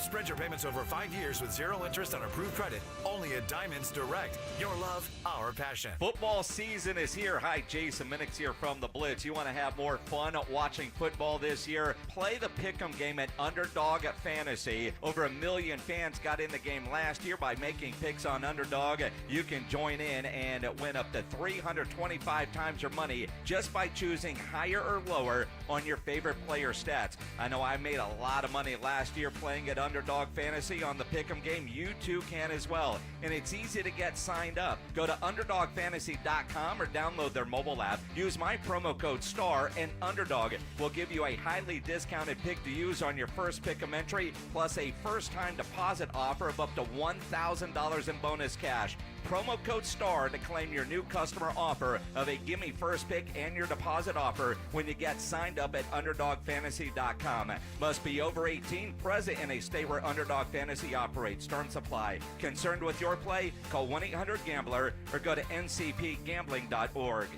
Spread your payments over 5 years with 0 interest on approved credit. Only at Diamonds Direct. Your love, our passion. Football season is here. Hi, Jason Minix here from The Blitz. You want to have more fun watching football this year? Play the Pick'em game at Underdog Fantasy. Over 1 million fans got in the game last year by making picks on Underdog. You can join in and win up to 325 times your money just by choosing higher or lower on your favorite player stats. I know I made a lot of money last year playing at Underdog Fantasy on the Pick'em game. You too can as well. And it's easy to get signed up. Go to UnderdogFantasy.com or download their mobile app. Use my promo code STAR and Underdog will give you a highly discounted pick to use on your first Pick'em entry, plus a first-time deposit offer of up to $1,000 in bonus cash. Promo code STAR to claim your new customer offer of a gimme first pick and your deposit offer when you get signed up at UnderdogFantasy.com. Must be over 18, present in a state where Underdog Fantasy operates. Terms apply. Concerned with your play? Call 1-800-GAMBLER or go to ncpgambling.org.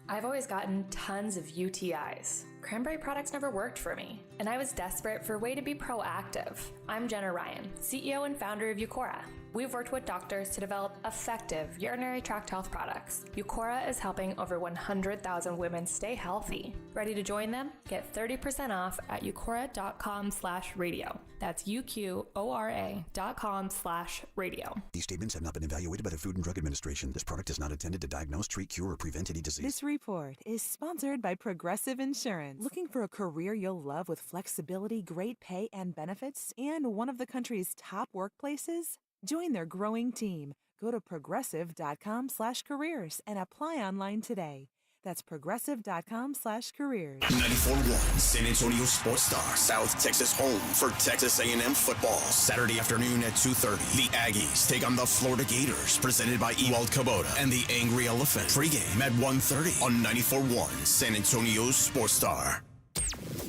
I've always gotten tons of UTIs. Cranberry products never worked for me, and I was desperate for a way to be proactive. I'm Jenna Ryan, CEO and founder of Eucora. We've worked with doctors to develop effective urinary tract health products. Eucora is helping over 100,000 women stay healthy. Ready to join them? Get 30% off at eucora.com/radio. That's UQORA.com/radio. These statements have not been evaluated by the Food and Drug Administration. This product is not intended to diagnose, treat, cure, or prevent any disease. This report is sponsored by Progressive Insurance. Looking for a career you'll love with flexibility, great pay, and benefits, and one of the country's top workplaces? Join their growing team. Go to progressive.com/careers and apply online today. That's progressive.com/careers. 94.1 San Antonio Sports Star, South Texas home for Texas A&M football. Saturday afternoon at 2:30. The Aggies take on the Florida Gators, presented by Ewald Kubota and the Angry Elephant. Pre-game at 1:30 on 94.1 San Antonio Sports Star.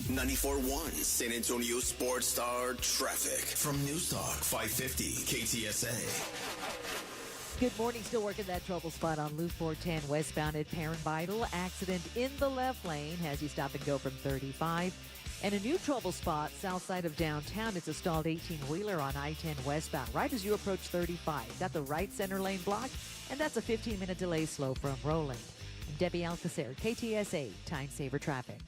94.1 San Antonio Sports Star traffic from News Talk 550 KTSA. Good morning. Still working that trouble spot on Loop 410 westbound at Parent Vital. Accident in the left lane has you stop and go from 35. And a new trouble spot south side of downtown. It's a stalled 18-wheeler on I-10 westbound right as you approach 35. Got the right center lane blocked, and that's a 15-minute delay slow from Roland. Debbie Alcacer, KTSA, Time Saver Traffic.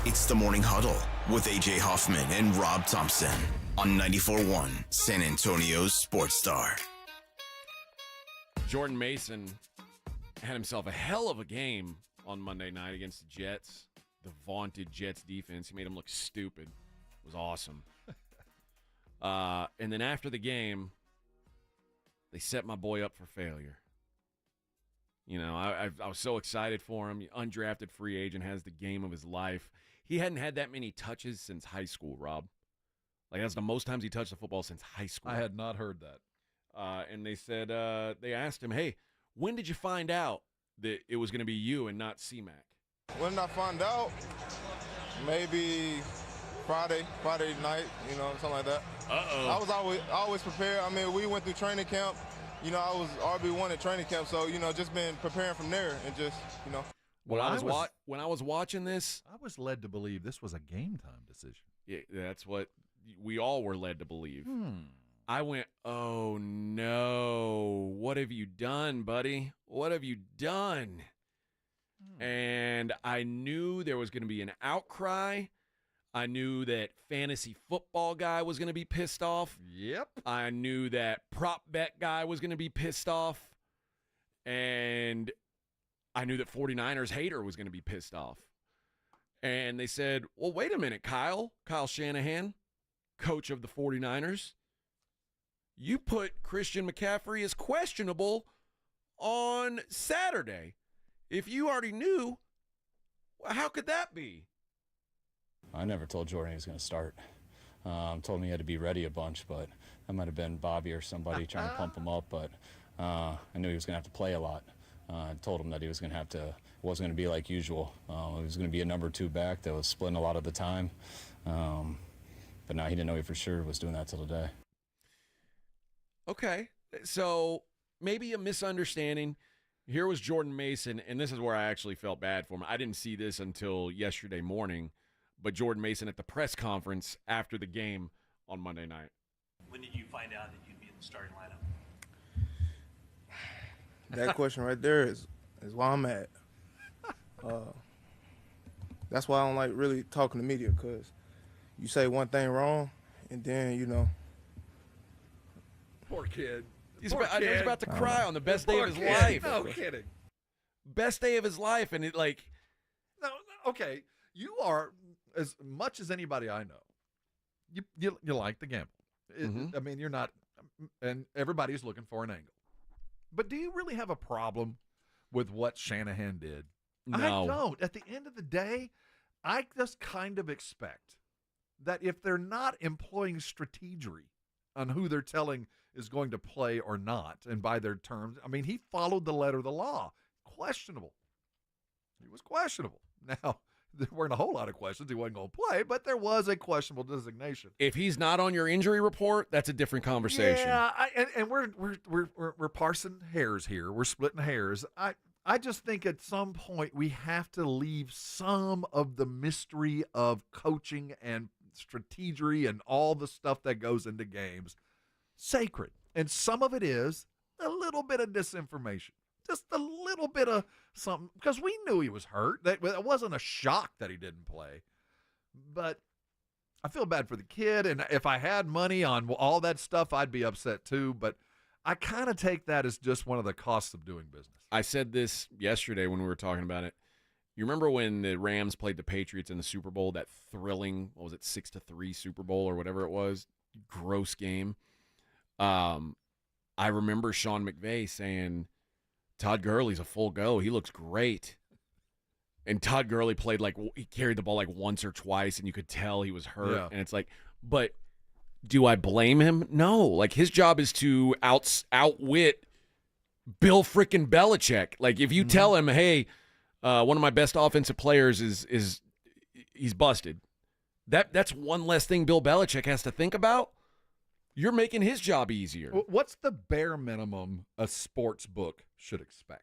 It's the Morning Huddle with A.J. Hoffman and Rob Thompson on 94.1 San Antonio's Sports Star. Jordan Mason had himself a hell of a game on Monday night against the Jets. The vaunted Jets defense. He made them look stupid. It was awesome. And then after the game, they set my boy up for failure. You know, I was so excited for him. Undrafted free agent, has the game of his life. He hadn't had that many touches since high school, Rob. Like, that's the most times he touched the football since high school. I had not heard that. And they said, they asked him, hey, when did you find out that it was going to be you and not C-Mac? When did I find out? Maybe Friday night, you know, something like that. Uh-oh. I was always prepared. I mean, we went through training camp. You know, I was RB1 at training camp, so, you know, just been preparing from there and just, you know. When I was watching this, I was led to believe this was a game time decision. Yeah, that's what we all were led to believe. I went, oh, no, what have you done, buddy? What have you done? And I knew there was going to be an outcry. I knew that fantasy football guy was going to be pissed off. Yep. I knew that prop bet guy was going to be pissed off. And I knew that 49ers hater was going to be pissed off. And they said, well, wait a minute, Kyle Shanahan, coach of the 49ers. You put Christian McCaffrey as questionable on Saturday. If you already knew, how could that be? I never told Jordan he was going to start. Told him he had to be ready a bunch, but that might have been Bobby or somebody trying to pump him up. But I knew he was going to have to play a lot. I told him that he was going to have to, it wasn't going to be like usual. He was going to be a number 2 back that was splitting a lot of the time. But now he didn't know he for sure was doing that till today. Okay, so maybe a misunderstanding. Here was Jordan Mason, and this is where I actually felt bad for him. I didn't see this until yesterday morning, but Jordan Mason at the press conference after the game on Monday night. When did you find out that you'd be in the starting lineup? That question right there is why I'm at. That's why I don't like really talking to media, because you say one thing wrong, and then, Poor kid. He's about to cry on the best day of his life. No kidding. Best day of his life, and No, okay. You are, as much as anybody I know, you like the gamble. I mean, you're not, and everybody's looking for an angle. But do you really have a problem with what Shanahan did? No. I don't. At the end of the day, I just kind of expect that if they're not employing strategery on who they're telling is going to play or not, and by their terms, I mean, he followed the letter of the law. Questionable. He was questionable. Now, there weren't a whole lot of questions. He wasn't going to play, but there was a questionable designation. If he's not on your injury report, that's a different conversation. Yeah, and we're parsing hairs here. We're splitting hairs. I just think at some point we have to leave some of the mystery of coaching and strategery and all the stuff that goes into games sacred. And some of it is a little bit of disinformation. Just a little bit of something, because we knew he was hurt. It wasn't a shock that he didn't play. But I feel bad for the kid, and if I had money on all that stuff, I'd be upset too. But I kind of take that as just one of the costs of doing business. I said this yesterday when we were talking about it. You remember when the Rams played the Patriots in the Super Bowl, that thrilling, 6-3 Super Bowl or whatever it was? Gross game. I remember Sean McVay saying, Todd Gurley's a full go. He looks great. And Todd Gurley played he carried the ball once or twice, and you could tell he was hurt. Yeah. And it's but do I blame him? No. His job is to outwit Bill frickin' Belichick. If you tell him, hey, one of my best offensive players is he's busted, that's one less thing Bill Belichick has to think about. You're making his job easier. What's the bare minimum a sports book should expect?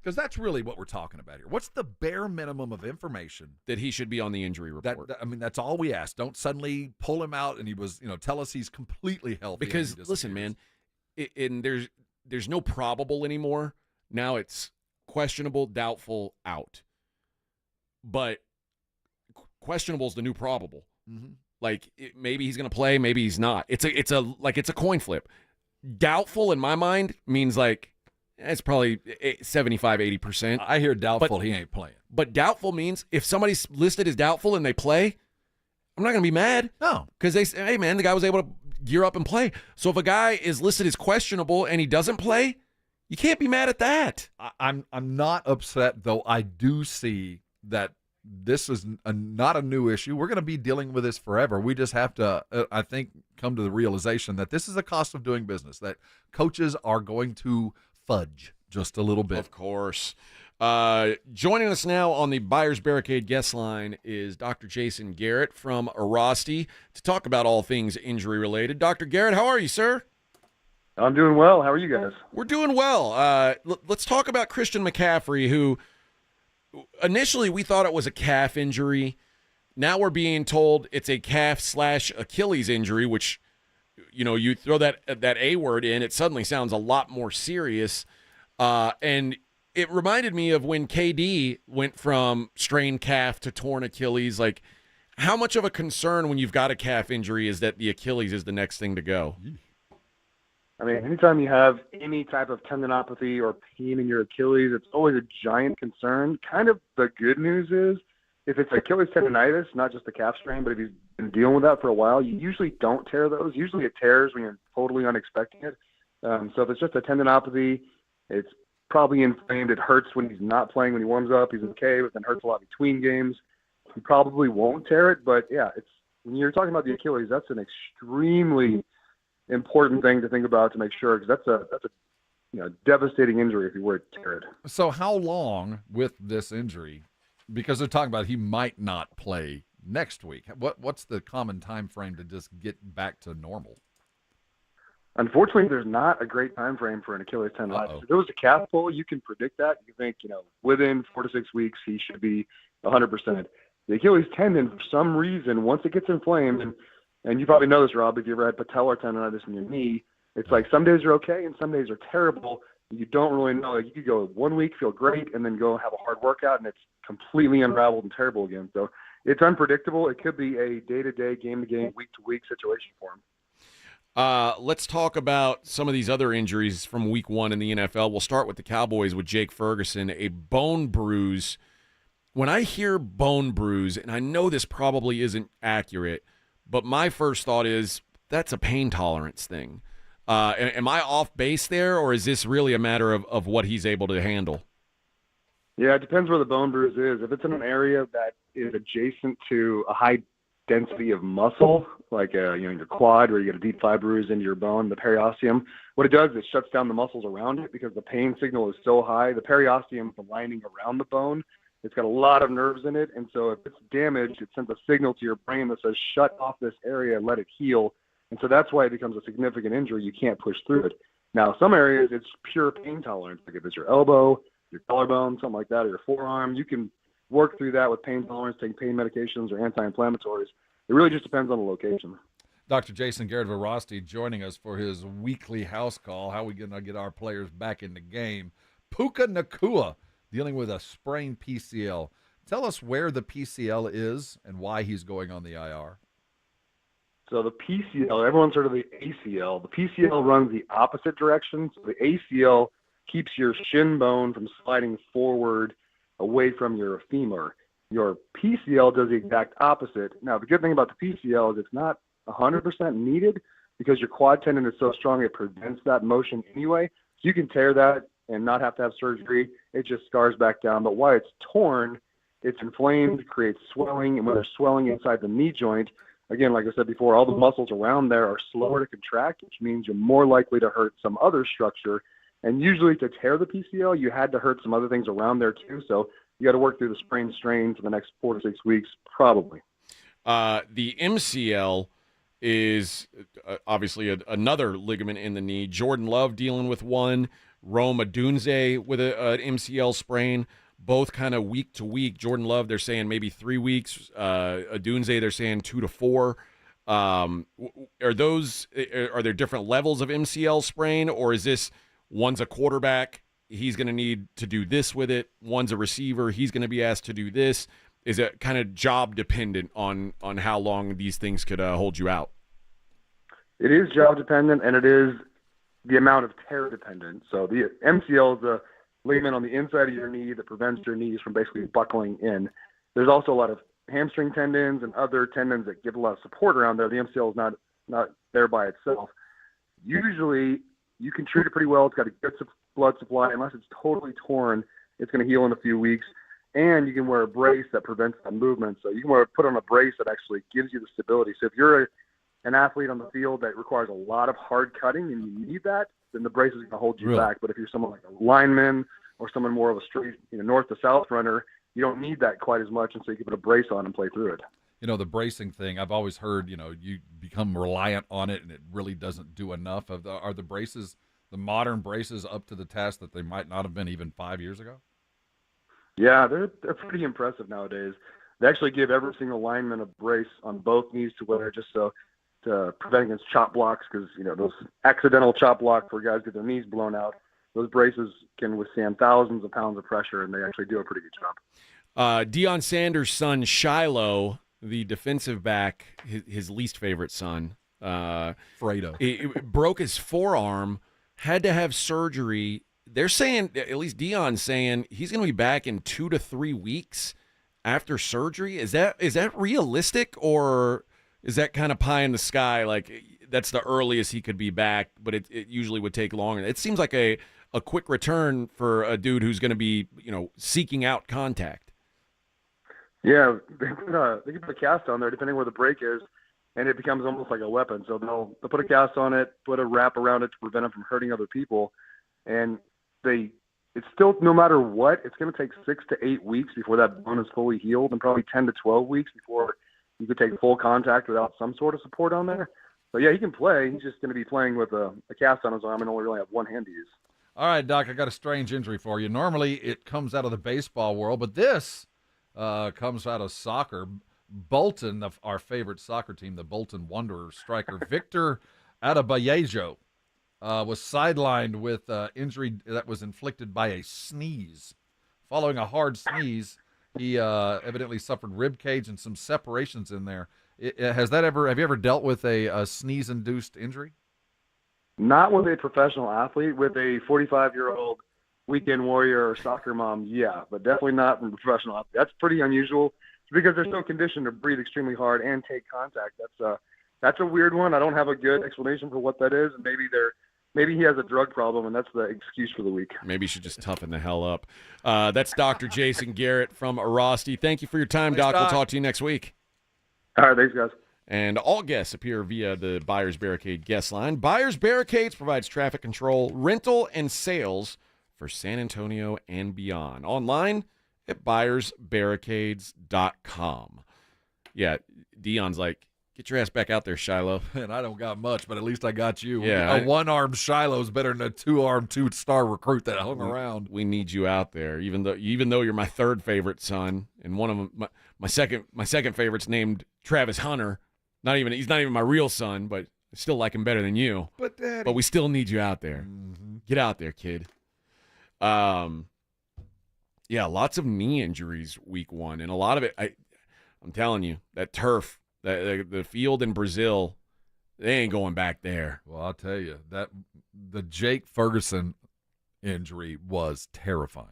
Because that's really what we're talking about here. What's the bare minimum of information that he should be on the injury report? That's all we ask. Don't suddenly pull him out and he was, tell us he's completely healthy. Because listen, man, there's no probable anymore. Now it's questionable, doubtful, out. But questionable is the new probable. Mm-hmm. Maybe he's going to play, maybe he's not. It's a coin flip. Doubtful in my mind means it's probably 75-80%. I hear doubtful, he ain't playing. But doubtful means if somebody's listed as doubtful and they play, I'm not going to be mad. No. Because they say, hey, man, the guy was able to gear up and play. So if a guy is listed as questionable and he doesn't play, you can't be mad at that. I'm not upset, though. I do see that this is not a new issue. We're going to be dealing with this forever. We just have to, I think, come to the realization that this is a cost of doing business, that coaches are going to fudge just a little bit. Of course. Joining us now on the Buyers Barricade guest line is Dr. Jason Garrett from Arasti to talk about all things injury-related. Dr. Garrett, how are you, sir? I'm doing well. How are you guys? We're doing well. Let's talk about Christian McCaffrey, who initially we thought it was a calf injury. Now we're being told it's a calf/Achilles injury, which, you throw that A word in, it suddenly sounds a lot more serious. And it reminded me of when KD went from strained calf to torn Achilles. How much of a concern when you've got a calf injury is that the Achilles is the next thing to go? I mean, anytime you have any type of tendinopathy or pain in your Achilles, it's always a giant concern. Kind of the good news is, if it's Achilles tendonitis, not just the calf strain, but if you've been dealing with that for a while, you usually don't tear those. Usually it tears when you're totally unexpecting it. So if it's just a tendinopathy, it's probably inflamed. It hurts when he's not playing. When he warms up, he's okay, but then hurts a lot between games. He probably won't tear it, but yeah, when you're talking about the Achilles, that's an extremely important thing to think about to make sure, because that's a devastating injury if you were to tear it. So how long with this injury? Because they're talking about he might not play next week. What's the common time frame to just get back to normal? Unfortunately, there's not a great time frame for an Achilles tendonitis. If it was a calf pull, you can predict that. You think, within 4 to 6 weeks, he should be 100%. The Achilles tendon, for some reason, once it gets inflamed, and And you probably know this, Rob, if you ever had patellar tendonitis in your knee. It's like some days are okay and some days are terrible. You don't really know. Like you could go 1 week, feel great, and then go have a hard workout, and it's completely unraveled and terrible again. So it's unpredictable. It could be a day-to-day, game-to-game, week-to-week situation for him. Let's talk about some of these other injuries from week 1 in the NFL. We'll start with the Cowboys with Jake Ferguson, a bone bruise. When I hear bone bruise, and I know this probably isn't accurate, but my first thought is that's a pain tolerance thing. Am I off base there, or is this really a matter of what he's able to handle? Yeah, it depends where the bone bruise is. If it's in an area that is adjacent to a high density of muscle, like your quad, where you get a deep fiber bruise into your bone, the periosteum, what it does is it shuts down the muscles around it because the pain signal is so high. The periosteum is the lining around the bone. It's got a lot of nerves in it, and so if it's damaged, it sends a signal to your brain that says, shut off this area and let it heal. And so that's why it becomes a significant injury. You can't push through it. Now, some areas, it's pure pain tolerance. Like if it's your elbow, your collarbone, something like that, or your forearm, you can work through that with pain tolerance, taking pain medications or anti-inflammatories. It really just depends on the location. Dr. Jason Garrett-Verosty joining us for his weekly house call. How are we going to get our players back in the game? Puka Nacua dealing with a sprained PCL. Tell us where the PCL is and why he's going on the IR. So the PCL, everyone's heard of the ACL. The PCL runs the opposite direction. So the ACL keeps your shin bone from sliding forward away from your femur. Your PCL does the exact opposite. Now, the good thing about the PCL is it's not 100% needed because your quad tendon is so strong it prevents that motion anyway. So you can tear that and not have to have surgery. It just scars back down. But while it's torn, it's inflamed, creates swelling, and when there's swelling inside the knee joint, again, like I said before, all the muscles around there are slower to contract, which means you're more likely to hurt some other structure. And usually to tear the PCL, you had to hurt some other things around there too. So you got to work through the sprain strain for the next 4 to 6 weeks, probably. The MCL is obviously another ligament in the knee. Jordan Love dealing with one. Rome Odunze with an MCL sprain. Both kind of week to week. Jordan Love, they're saying maybe 3 weeks. Odunze, they're saying 2 to 4. Are there different levels of MCL sprain, or is this one's a quarterback, he's going to need to do this with it. One's a receiver, he's going to be asked to do this. Is it kind of job dependent on how long these things could hold you out? It is job dependent, and it is the amount of tear dependent. So the MCL is the ligament on the inside of your knee that prevents your knees from basically buckling in. There's also a lot of hamstring tendons and other tendons that give a lot of support around there. The MCL is not there by itself. Usually, you can treat it pretty well. It's got a good blood supply. Unless it's totally torn, it's going to heal in a few weeks. And you can wear a brace that prevents that movement. So you can put on a brace that actually gives you the stability. So if you're an athlete on the field that requires a lot of hard cutting and you need that, then the brace is going to hold you back. But if you're someone like a lineman or someone more of a straight, north to south runner, you don't need that quite as much, and so you can put a brace on and play through it. The bracing thing, I've always heard, you become reliant on it and it really doesn't do enough. Are the braces, the modern braces, up to the task that they might not have been even 5 years ago? Yeah, they're pretty impressive nowadays. They actually give every single lineman a brace on both knees to wear just so to prevent against chop blocks, because those accidental chop blocks where guys get their knees blown out, those braces can withstand thousands of pounds of pressure, and they actually do a pretty good job. Deion Sanders' son Shiloh, the defensive back, his least favorite son, Fredo, broke his forearm, had to have surgery. They're saying, at least Deion's saying, he's going to be back in 2 to 3 weeks after surgery. Is that realistic, or is that kind of pie in the sky? Like, that's the earliest he could be back, but it usually would take longer. It seems like a quick return for a dude who's going to be, seeking out contact. Yeah, they can put a cast on there depending where the break is, and it becomes almost like a weapon. So they'll put a cast on it, put a wrap around it to prevent it from hurting other people, and it's still, no matter what, it's going to take 6 to 8 weeks before that bone is fully healed, and probably 10 to 12 weeks before you could take full contact without some sort of support on there. So yeah, he can play. He's just going to be playing with a cast on his arm and only really have one hand to use. All right, Doc, I got a strange injury for you. Normally it comes out of the baseball world, but this comes out of soccer. Bolton, our favorite soccer team, the Bolton Wanderers striker Victor Adebayejo, was sidelined with injury that was inflicted by a sneeze. Following a hard sneeze, he evidently suffered rib cage and some separations in there. Have you ever dealt with a sneeze-induced injury? Not with a professional athlete, with a 45-year-old weekend warrior or soccer mom, yeah, but definitely not from a professional athlete. That's pretty unusual because there's no condition to breathe extremely hard and take contact. That's a weird one. I don't have a good explanation for what that is, and maybe he has a drug problem, and that's the excuse for the week. Maybe you should just toughen the hell up. That's Dr. Jason Garrett from Arasti. Thank you for your time, Doc. We'll talk to you next week. All right, thanks, guys. And all guests appear via the Buyers Barricade guest line. Buyers Barricades provides traffic control, rental, and sales for San Antonio and beyond. Online at buyersbarricades.com. Yeah, Dion's like, get your ass back out there, Shiloh. And I don't got much, but at least I got you. Yeah, a one-armed Shiloh's better than a two-armed, two-star recruit that hung around. We need you out there, even though you're my third favorite son, and one of them, my second favorite's named Travis Hunter. He's not even my real son, but I still like him better than you. But Daddy, but we still need you out there. Mm-hmm. Get out there, kid. Yeah, lots of knee injuries week one, and a lot of it. I'm telling you, that turf, the field in Brazil, they ain't going back there. Well, I'll tell you that the Jake Ferguson injury was terrifying.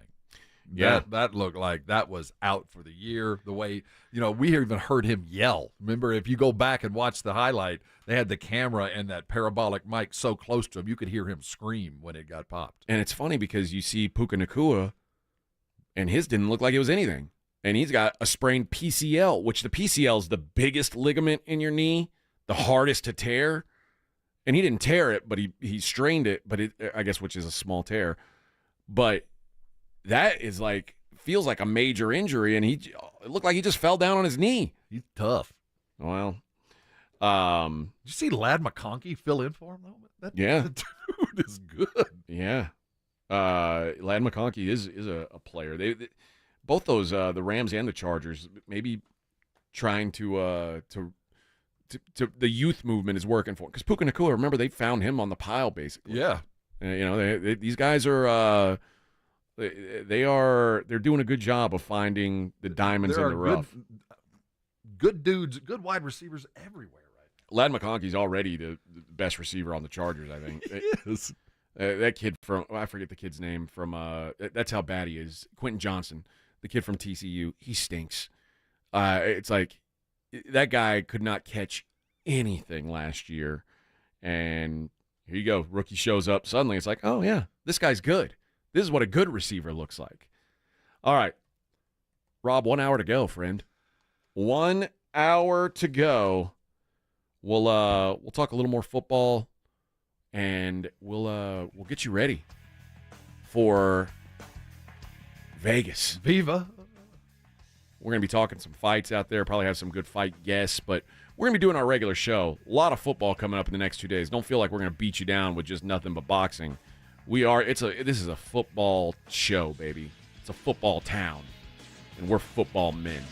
Yeah, that looked like that was out for the year. The way, we even heard him yell. Remember, if you go back and watch the highlight, they had the camera and that parabolic mic so close to him, you could hear him scream when it got popped. And it's funny because you see Puka Nacua, and his didn't look like it was anything. And he's got a sprained PCL, which the PCL is the biggest ligament in your knee, the hardest to tear. And he didn't tear it, but he strained it, but I guess which is a small tear. But that is feels like a major injury, and it looked like he just fell down on his knee. He's tough. Well, did you see Ladd McConkey fill in for him though? Yeah, the dude is good. Yeah, Ladd McConkey is a player. They both those the Rams and the Chargers maybe trying to the youth movement is working for him because Puka Nacua. Remember they found him on the pile basically. Yeah, these guys are. They're doing a good job of finding the diamonds in the rough. Good dudes, good wide receivers everywhere, right? Ladd McConkey's already the best receiver on the Chargers, I think. Yes. That kid I forget the kid's name from. That's how bad he is. Quentin Johnson, the kid from TCU, he stinks. It's like that guy could not catch anything last year, and here you go, rookie shows up. Suddenly, it's like, oh yeah, this guy's good. This is what a good receiver looks like. All right. Rob, 1 hour to go, friend. 1 hour to go. We'll talk a little more football, and we'll get you ready for Vegas. Viva. We're going to be talking some fights out there, probably have some good fight guests, but we're going to be doing our regular show. A lot of football coming up in the next 2 days. Don't feel like we're going to beat you down with just nothing but boxing. This is a football show, baby. It's a football town, and we're football men.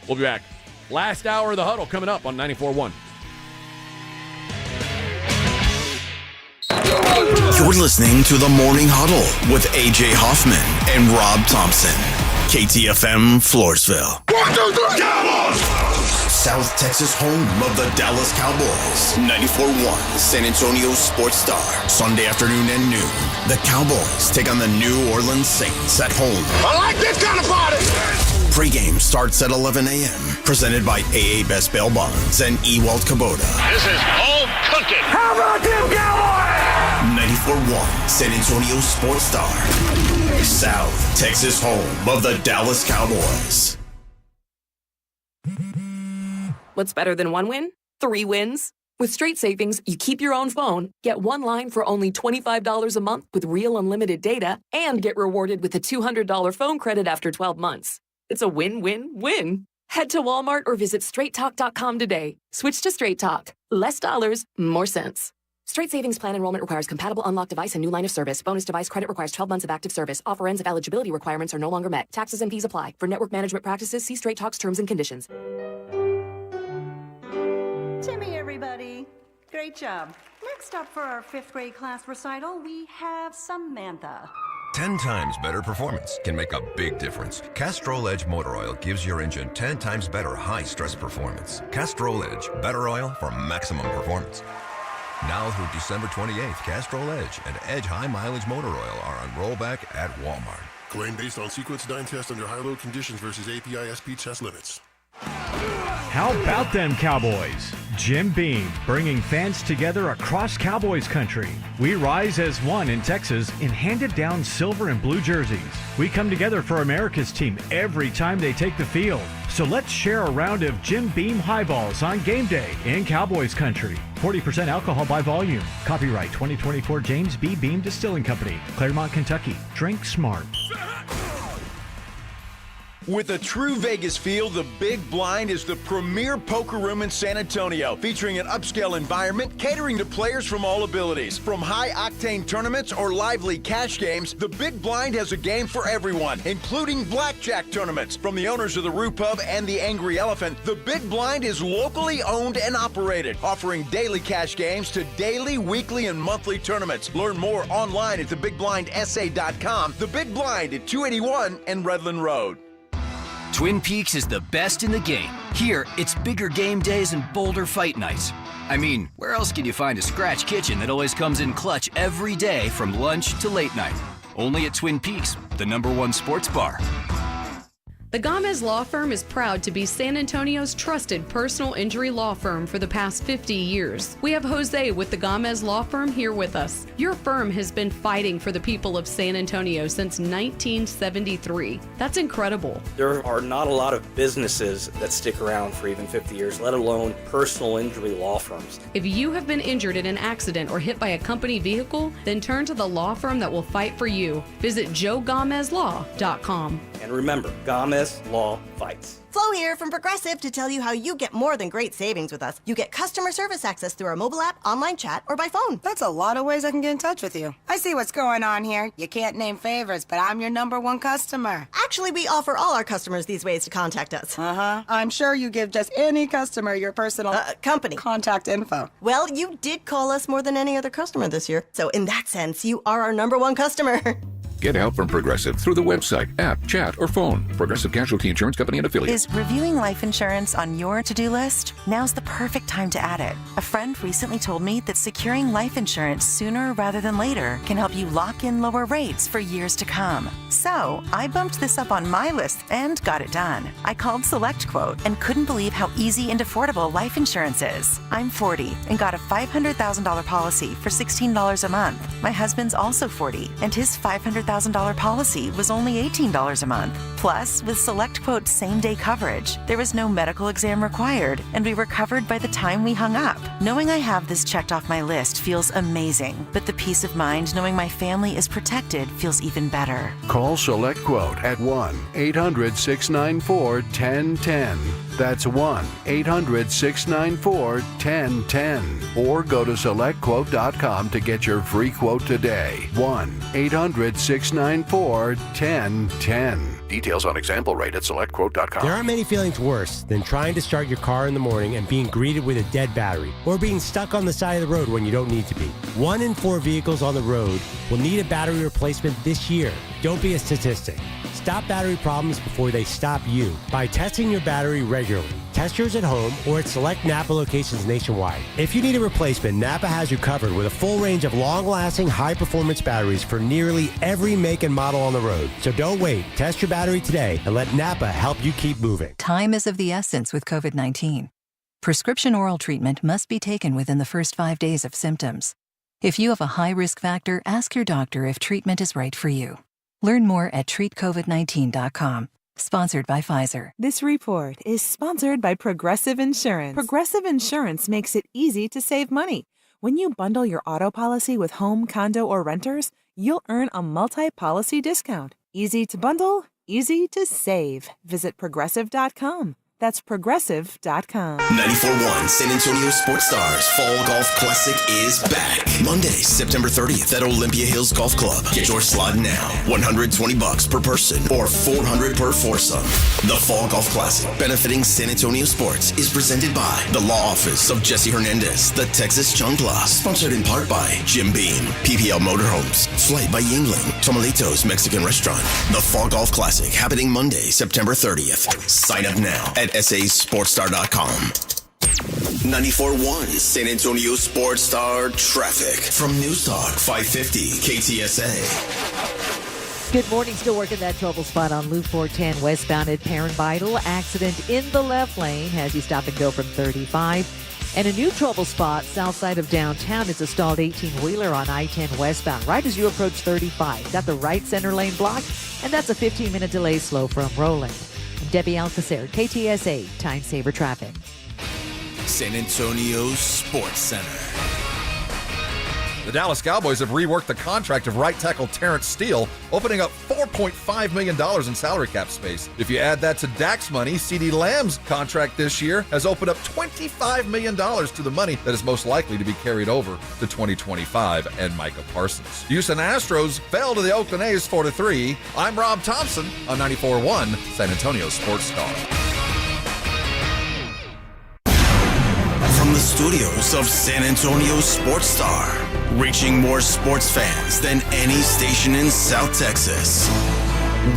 We'll be back. Last hour of the huddle coming up on 94.1. You're listening to the Morning Huddle with A.J. Hoffman and Rob Thompson. KTFM Floresville. 1, 2, 3, Cowboys! South Texas home of the Dallas Cowboys. 94.1 San Antonio Sports Star. Sunday afternoon at noon. The Cowboys take on the New Orleans Saints at home. I like this kind of party! Pregame starts at 11 a.m. Presented by AA Best Bail Bonds and Ewald Kubota. This is home cooking. How about them Cowboys? 94.1 San Antonio Sports Star. South Texas home of the Dallas Cowboys. What's better than one win? 3 wins. With Straight Savings, you keep your own phone, get one line for only $25 a month with real unlimited data, and get rewarded with a $200 phone credit after 12 months. It's a win-win-win. Head to Walmart or visit straighttalk.com today. Switch to Straight Talk. Less dollars, more sense. Straight Savings Plan enrollment requires compatible unlocked device and new line of service. Bonus device credit requires 12 months of active service. Offer ends if eligibility requirements are no longer met. Taxes and fees apply. For network management practices, see Straight Talk's terms and conditions. Timmy, everybody. Great job. Next up for our 5th grade class recital, we have Samantha. 10 times better performance can make a big difference. Castrol Edge Motor Oil gives your engine 10 times better high-stress performance. Castrol Edge, better oil for maximum performance. Now through December 28th, Castrol Edge and Edge High Mileage Motor Oil are on rollback at Walmart. Claim based on sequence 9 test under high-load conditions versus API SP test limits. How about them Cowboys? Jim Beam, bringing fans together across Cowboys country. We rise as one in Texas in handed-down silver and blue jerseys. We come together for America's team every time they take the field. So let's share a round of Jim Beam highballs on game day in Cowboys country. 40% alcohol by volume. Copyright 2024 James B. Beam Distilling Company, Claremont, Kentucky. Drink smart. With a true Vegas feel, the Big Blind is the premier poker room in San Antonio, featuring an upscale environment catering to players from all abilities. From high-octane tournaments or lively cash games, the Big Blind has a game for everyone, including blackjack tournaments. From the owners of the Roo Pub and the Angry Elephant, the Big Blind is locally owned and operated, offering daily cash games to daily, weekly, and monthly tournaments. Learn more online at thebigblindsA.com. The Big Blind at 281 and Redland Road. Twin Peaks is the best in the game. Here, it's bigger game days and bolder fight nights. I mean, where else can you find a scratch kitchen that always comes in clutch every day from lunch to late night? Only at Twin Peaks, the #1 sports bar. The Gomez Law Firm is proud to be San Antonio's trusted personal injury law firm for the past 50 years. We have Jose with the Gomez Law Firm here with us. Your firm has been fighting for the people of San Antonio since 1973. That's incredible. There are not a lot of businesses that stick around for even 50 years, let alone personal injury law firms. If you have been injured in an accident or hit by a company vehicle, then turn to the law firm that will fight for you. Visit joegomezlaw.com. And remember, Gomez Law fights. Flo here from Progressive to tell you how you get more than great savings with us. You get customer service access through our mobile app, online chat, or by phone. That's a lot of ways I can get in touch with you. I see what's going on here. You can't name favorites, but I'm your #1 customer. Actually, we offer all our customers these ways to contact us. I'm sure you give just any customer your personal company contact info. Well, you did call us more than any other customer this year. So in that sense, you are our #1 customer. Get help from Progressive through the website, app, chat, or phone. Progressive Casualty Insurance Company and affiliates. Is reviewing life insurance on your to-do list? Now's the perfect time to add it. A friend recently told me that securing life insurance sooner rather than later can help you lock in lower rates for years to come. So I bumped this up on my list and got it done. I called SelectQuote and couldn't believe how easy and affordable life insurance is. I'm 40 and got a $500,000 policy for $16 a month. My husband's also 40 and his $500,000 policy was only $18 a month. Plus, with SelectQuote same-day coverage, there was no medical exam required, and we were covered by the time we hung up. Knowing I have this checked off my list feels amazing, but the peace of mind knowing my family is protected feels even better. Call SelectQuote at 1-800-694-1010. That's 1-800-694-1010. Or go to SelectQuote.com to get your free quote today. 1-800-694-1010. Details on example rate at SelectQuote.com. There aren't many feelings worse than trying to start your car in the morning and being greeted with a dead battery, or being stuck on the side of the road when you don't need to be. 1 in 4 vehicles on the road will need a battery replacement this year. Don't be a statistic. Stop battery problems before they stop you by testing your battery regularly. Test yours at home or at select Napa locations nationwide. If you need a replacement, Napa has you covered with a full range of long-lasting, high-performance batteries for nearly every make and model on the road. So don't wait. Test your battery today and let Napa help you keep moving. Time is of the essence with COVID-19. Prescription oral treatment must be taken within the first 5 days of symptoms. If you have a high risk factor, ask your doctor if treatment is right for you. Learn more at treatcovid19.com. Sponsored by Pfizer. This report is sponsored by Progressive Insurance. Progressive Insurance makes it easy to save money. When you bundle your auto policy with home, condo, or renters, you'll earn a multi-policy discount. Easy to bundle, easy to save. Visit Progressive.com. That's Progressive.com. 94.1 San Antonio Sports Stars Fall Golf Classic is back. Monday, September 30th at Olympia Hills Golf Club. Get your slot now. $120 per person or $400 per foursome. The Fall Golf Classic, benefiting San Antonio sports, is presented by the Law Office of Jesse Hernandez, the Texas Chancla. Sponsored in part by Jim Beam, PPL Motorhomes, Flight by Yingling, Tomalitos Mexican Restaurant. The Fall Golf Classic, happening Monday, September 30th. Sign up now at sasportstar.com. 94.1 San Antonio Sports Star traffic from News Talk 550 KTSA. Good morning. Still working that trouble spot on Loop 410 westbound at Perrin Vital. Accident in the left lane as you stop and go from 35. And a new trouble spot south side of downtown. It's a stalled 18-wheeler on I-10 westbound right as you approach 35. Got the right center lane blocked, and that's a 15-minute delay slow from Roland. Debbie Alcacer, KTSA, Time Saver Traffic. San Antonio Sports Center. The Dallas Cowboys have reworked the contract of right tackle Terrence Steele, opening up $4.5 million in salary cap space. If you add that to Dak's money, CeeDee Lamb's contract this year has opened up $25 million to the money that is most likely to be carried over to 2025 and Micah Parsons. Houston Astros fell to the Oakland A's 4-3. I'm Rob Thompson on 94.1 San Antonio Sports Star. From the studios of San Antonio Sports Star, reaching more sports fans than any station in South Texas.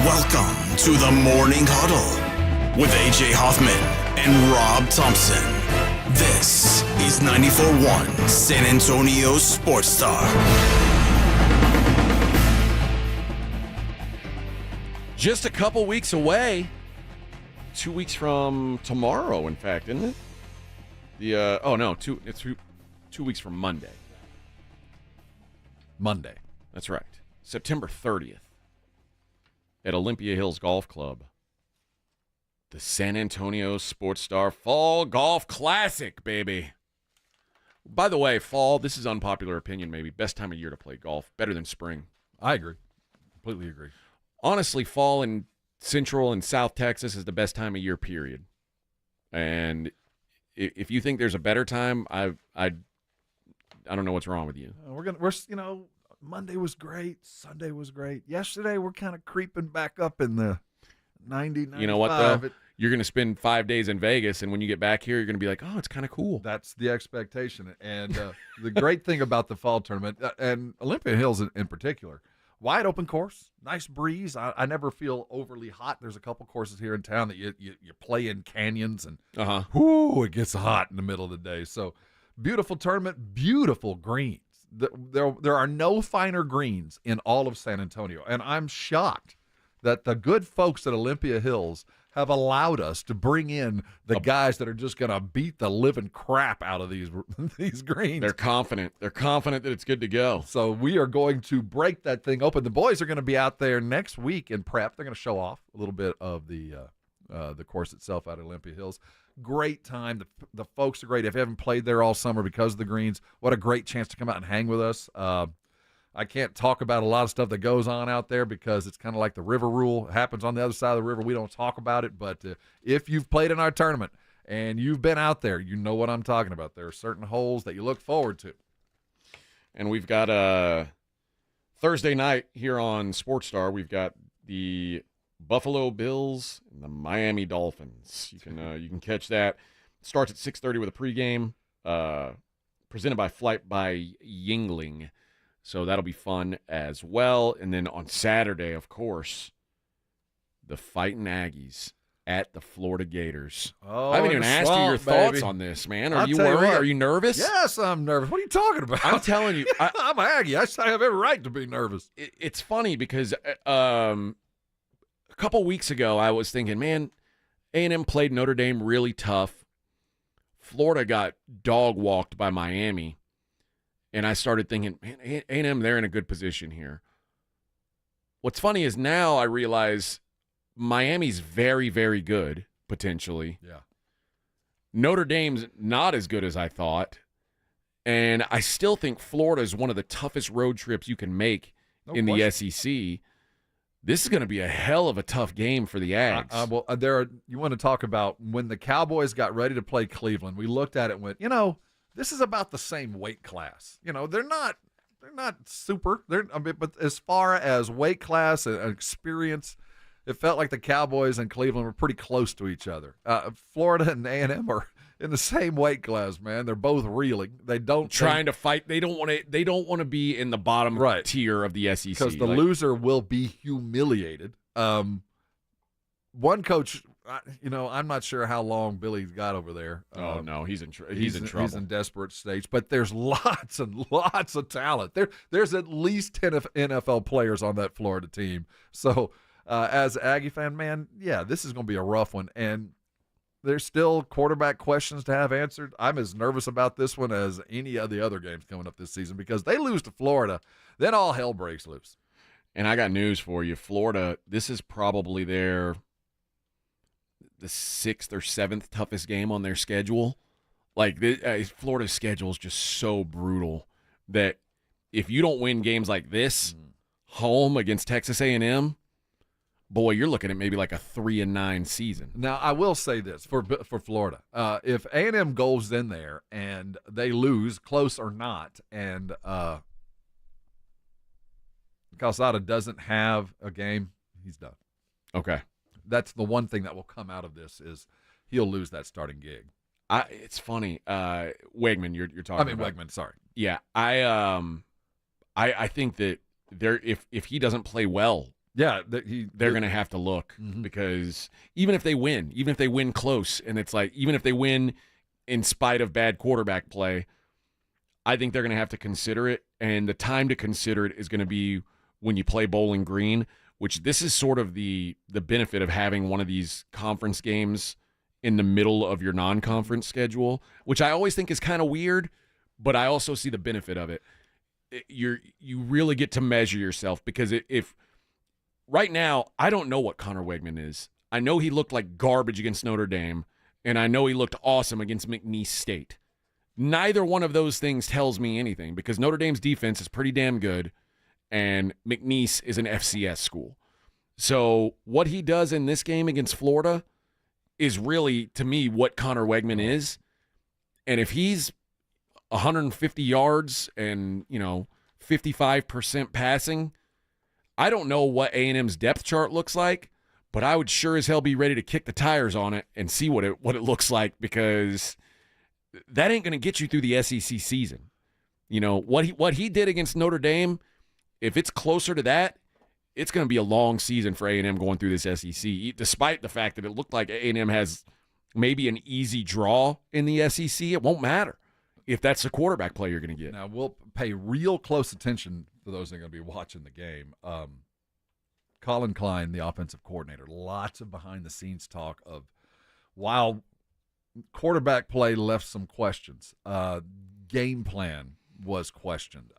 Welcome to the Morning Huddle with AJ Hoffman and Rob Thompson. This is 94.1 San Antonio Sports Star. Just a couple weeks away. 2 weeks from tomorrow, in fact, isn't it? It's 2 weeks from Monday. Monday. That's right. September 30th at Olympia Hills Golf Club. The San Antonio Sports Star Fall Golf Classic, baby. By the way, fall, this is unpopular opinion maybe, best time of year to play golf. Better than spring. I agree. Completely agree. Honestly, fall in Central and South Texas is the best time of year, period. And if you think there's a better time, I don't know what's wrong with you. Monday was great. Sunday was great. Yesterday, we're kind of creeping back up in the 90, 95. You know what, though? You're going to spend 5 days in Vegas, and when you get back here, you're going to be like, oh, it's kind of cool. That's the expectation. And the great thing about the fall tournament, and Olympia Hills in particular, wide open course, nice breeze. I never feel overly hot. There's a couple courses here in town that you play in canyons, and it gets hot in the middle of the day. So beautiful tournament, beautiful greens. There are no finer greens in all of San Antonio, and I'm shocked that the good folks at Olympia Hills have allowed us to bring in the guys that are just going to beat the living crap out of these greens. They're confident. They're confident that it's good to go. So we are going to break that thing open. The boys are going to be out there next week in prep. They're going to show off a little bit of the course itself out at Olympia Hills. Great time. The folks are great. If you haven't played there all summer because of the greens, what a great chance to come out and hang with us. I can't talk about a lot of stuff that goes on out there because it's kind of like the river rule. It happens on the other side of the river. We don't talk about it, but if you've played in our tournament and you've been out there, you know what I'm talking about. There are certain holes that you look forward to. And we've got Thursday night here on Sports Star. We've got the Buffalo Bills and the Miami Dolphins. You can catch that. It starts at 6:30 with a pregame, presented by Flight by Yingling. So that'll be fun as well. And then on Saturday, of course, the Fighting Aggies at the Florida Gators. Oh, I haven't even asked you your thoughts on this, man. Are you worried? Are you nervous? Yes, I'm nervous. What are you talking about? I'm telling you. I'm an Aggie. I have every right to be nervous. It's funny because a couple weeks ago, I was thinking, man, A&M played Notre Dame really tough. Florida got dog-walked by Miami. And I started thinking, man, A&M, they're in a good position here. What's funny is now I realize Miami's very, very good, potentially. Yeah. Notre Dame's not as good as I thought. And I still think Florida is one of the toughest road trips you can make in the SEC. This is going to be a hell of a tough game for the Ags. You want to talk about when the Cowboys got ready to play Cleveland, we looked at it and went, this is about the same weight class. They're not super. But as far as weight class and experience, it felt like the Cowboys and Cleveland were pretty close to each other. Florida and A&M are in the same weight class, man. They're both reeling. They don't trying to fight. They don't want to be in the bottom tier of the SEC because the loser will be humiliated. One coach, I'm not sure how long Billy's got over there. No, he's in trouble. He's in desperate stage. But there's lots and lots of talent. There's at least 10 NFL players on that Florida team. So as an Aggie fan, man, yeah, this is going to be a rough one. And there's still quarterback questions to have answered. I'm as nervous about this one as any of the other games coming up this season because they lose to Florida, then all hell breaks loose. And I got news for you. Florida, this is probably the 6th or 7th toughest game on their schedule. Florida's schedule is just so brutal that if you don't win games like this home against Texas A&M, boy, you're looking at maybe like a 3-9 season. Now, I will say this for Florida. If A&M goes in there and they lose, close or not, and Calzada doesn't have a game, he's done. Okay. That's the one thing that will come out of this is he'll lose that starting gig. It's funny. Wegman, you're talking about. Wegman, sorry. Yeah. I think that if he doesn't play well, they're going to have to look because even if they win close, and it's like even if they win in spite of bad quarterback play, I think they're going to have to consider it, and the time to consider it is going to be when you play Bowling Green, which this is sort of the benefit of having one of these conference games in the middle of your non-conference schedule, which I always think is kind of weird, but I also see the benefit of it. You really get to measure yourself because if right now, I don't know what Connor Wegman is. I know he looked like garbage against Notre Dame, and I know he looked awesome against McNeese State. Neither one of those things tells me anything because Notre Dame's defense is pretty damn good, and McNeese is an FCS school. So what he does in this game against Florida is really, to me, what Connor Wegman is. And if he's 150 yards and, 55% passing, I don't know what A&M's depth chart looks like, but I would sure as hell be ready to kick the tires on it and see what it looks like because that ain't going to get you through the SEC season. What he did against Notre Dame, if it's closer to that, it's going to be a long season for A&M going through this SEC, despite the fact that it looked like A&M has maybe an easy draw in the SEC. It won't matter if that's the quarterback play you're going to get. Now, we'll pay real close attention for those that are going to be watching the game. Colin Klein, the offensive coordinator, lots of behind-the-scenes talk of while quarterback play left some questions, game plan was questioned,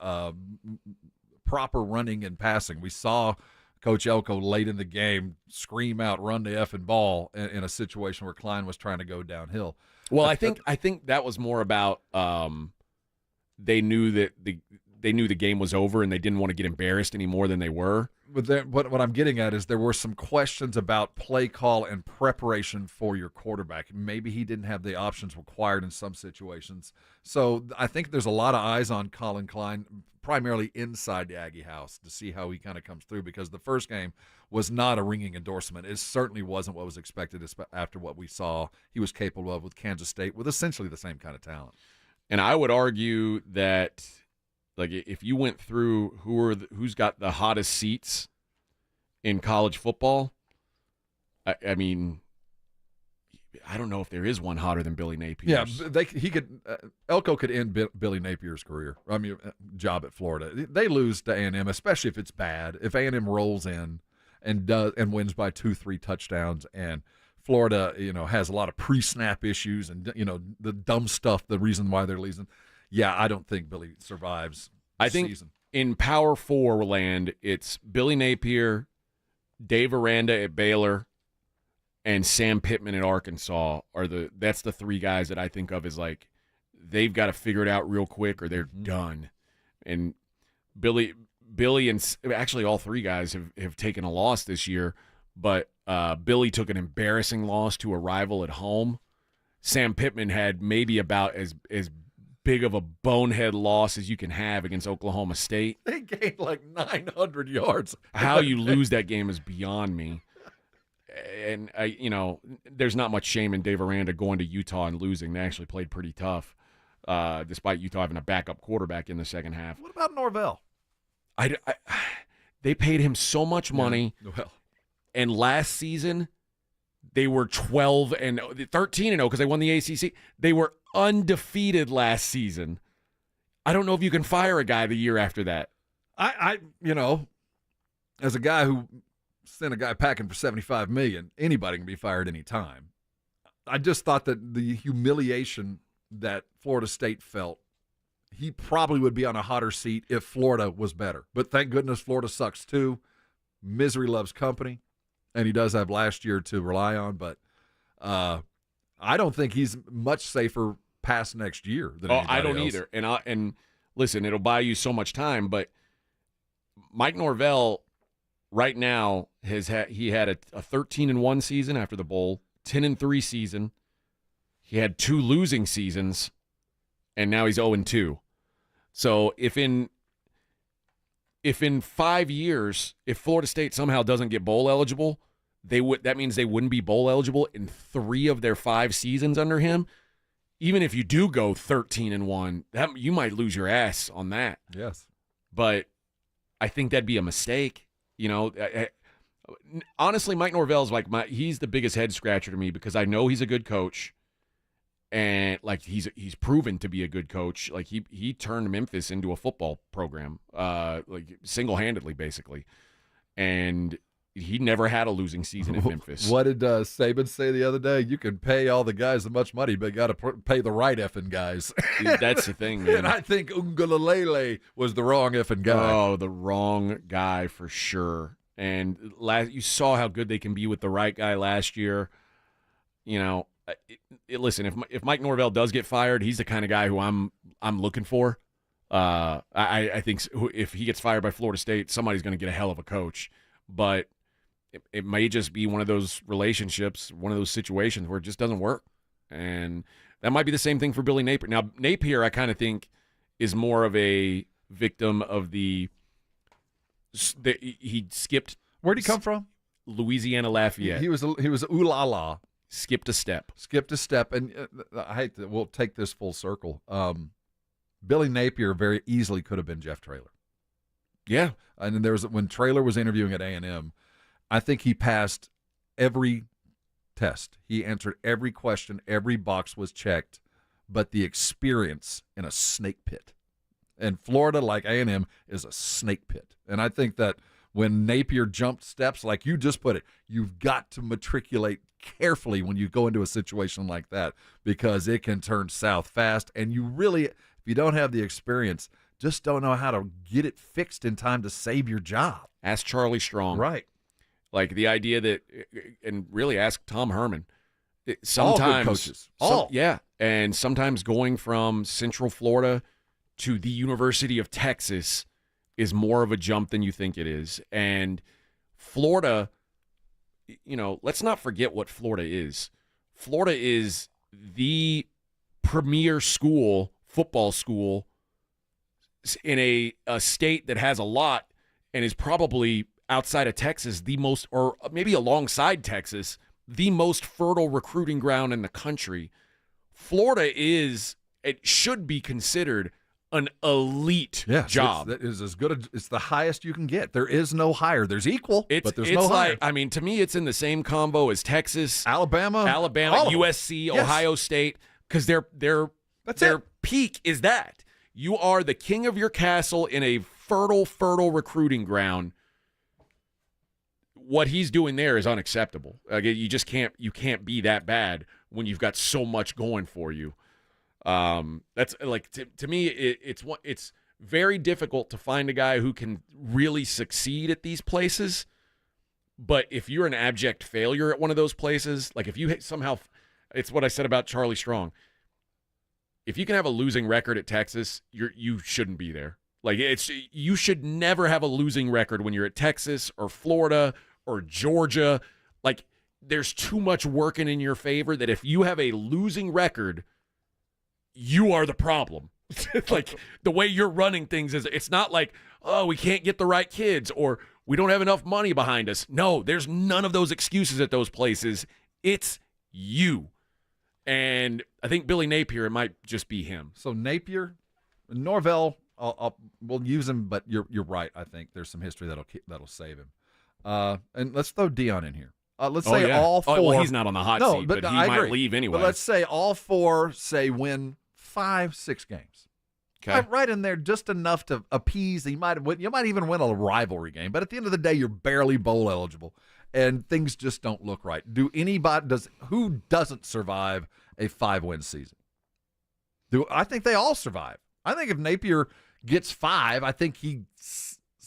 proper running and passing. We saw Coach Elko late in the game scream out, "Run the effing ball," in a situation where Klein was trying to go downhill. Well, I think that was more about they knew that the game was over and they didn't want to get embarrassed any more than they were. But what I'm getting at is there were some questions about play call and preparation for your quarterback. Maybe he didn't have the options required in some situations. So I think there's a lot of eyes on Colin Klein, primarily inside the Aggie house, to see how he kind of comes through because the first game was not a ringing endorsement. It certainly wasn't what was expected after what we saw he was capable of with Kansas State with essentially the same kind of talent. And I would argue that like if you went through who's got the hottest seats in college football, I mean, I don't know if there is one hotter than Billy Napier's. Yeah, Elko could end Billy Napier's career. I mean, job at Florida. They lose to A&M, especially if it's bad. If A&M rolls in and wins by 2-3 touchdowns, and Florida, has a lot of pre-snap issues and the dumb stuff. The reason why they're losing. Yeah, I don't think Billy survives the season. In Power 4 land, it's Billy Napier, Dave Aranda at Baylor, and Sam Pittman at Arkansas that's the three guys that I think of as like they've got to figure it out real quick or they're done. And Billy Billy and actually all three guys have taken a loss this year, but Billy took an embarrassing loss to a rival at home. Sam Pittman had maybe about as big of a bonehead loss as you can have against Oklahoma State. They gained like 900 yards. How you lose that game is beyond me. And, there's not much shame in Dave Aranda going to Utah and losing. They actually played pretty tough, despite Utah having a backup quarterback in the second half. What about Norvell? They paid him so much money. Yeah, well. And last season, they were 13-0 because they won the ACC. They were undefeated last season. I don't know if you can fire a guy the year after that. I as a guy who sent a guy packing for $75 million, anybody can be fired any time. I just thought that the humiliation that Florida State felt, he probably would be on a hotter seat if Florida was better. But thank goodness Florida sucks too. Misery loves company. And he does have last year to rely on, but I don't think he's much safer past next year than anybody I don't else. either. And listen, it'll buy you so much time, but Mike Norvell right now he had a 13-1 season after the bowl, 10-3 season. He had 2 losing seasons, and now he's 0-2. So if in 5 years, if Florida State somehow doesn't get bowl eligible, that means they wouldn't be bowl eligible in 3 of their 5 seasons under him. Even if you do go 13-1, that you might lose your ass on that. Yes. But I think that'd be a mistake. Honestly, Mike Norvell's he's the biggest head scratcher to me because I know he's a good coach. And he's proven to be a good coach. Like he turned Memphis into a football program, single-handedly, basically. And he never had a losing season in Memphis. What did Saban say the other day? You can pay all the guys that much money, but you got to pay the right effing guys. That's the thing, man. And I think Ungalalele was the wrong effing guy. Oh, the wrong guy for sure. And you saw how good they can be with the right guy last year. Listen, if Mike Norvell does get fired, he's the kind of guy who I'm looking for. I think if he gets fired by Florida State, somebody's going to get a hell of a coach. But it may just be one of those relationships, one of those situations where it just doesn't work. And that might be the same thing for Billy Napier. Now, Napier, I kind of think, is more of a victim of he skipped. Where'd he come from? Louisiana Lafayette. He was ooh la la. Skipped a step. And we'll take this full circle. Billy Napier very easily could have been Jeff Traylor. Yeah. And then when Traylor was interviewing at A&M, I think he passed every test. He answered every question. Every box was checked. But the experience in a snake pit. And Florida, like A&M, is a snake pit. And I think that when Napier jumped steps, like you just put it, you've got to matriculate carefully when you go into a situation like that because it can turn south fast. And you really, if you don't have the experience, just don't know how to get it fixed in time to save your job. Ask Charlie Strong. Right. Like the idea that, and really ask Tom Herman. Sometimes, all good coaches. Yeah. And sometimes going from Central Florida to the University of Texas is more of a jump than you think it is. And Florida, let's not forget what Florida is. Florida is the premier football school in a state that has a lot and is probably outside of Texas the most, or maybe alongside Texas, the most fertile recruiting ground in the country. Florida it should be considered an elite job. That is as good. It's the highest you can get. There is no higher. There's equal, but there's no higher. To me, it's in the same combo as Texas, Alabama, USC, Ohio State, because their peak is that. You are the king of your castle in a fertile recruiting ground. What he's doing there is unacceptable. You just can't be that bad when you've got so much going for you. That's like to me, it's very difficult to find a guy who can really succeed at these places. But if you're an abject failure at one of those places, like if you somehow, it's what I said about Charlie Strong. If you can have a losing record at Texas, you shouldn't be there. Like, you should never have a losing record when you're at Texas or Florida or Georgia. Like, there's too much working in your favor that if you have a losing record, you are the problem. Like, the way you're running things it's not like, oh, we can't get the right kids or we don't have enough money behind us. No, there's none of those excuses at those places. It's you. And I think Billy Napier, it might just be him. So Napier, Norvell, we'll use him, but you're right. I think there's some history that'll save him. And let's throw Dion in here. Let's say all four. Well, he's not on the hot seat, but he might leave anyway. But let's say all four win 5-6 games. Okay. Right in there, just enough to appease. You might even win a rivalry game, but at the end of the day, you're barely bowl eligible, and things just don't look right. Who doesn't survive a 5-win season? I think they all survive. I think if Napier gets 5, I think he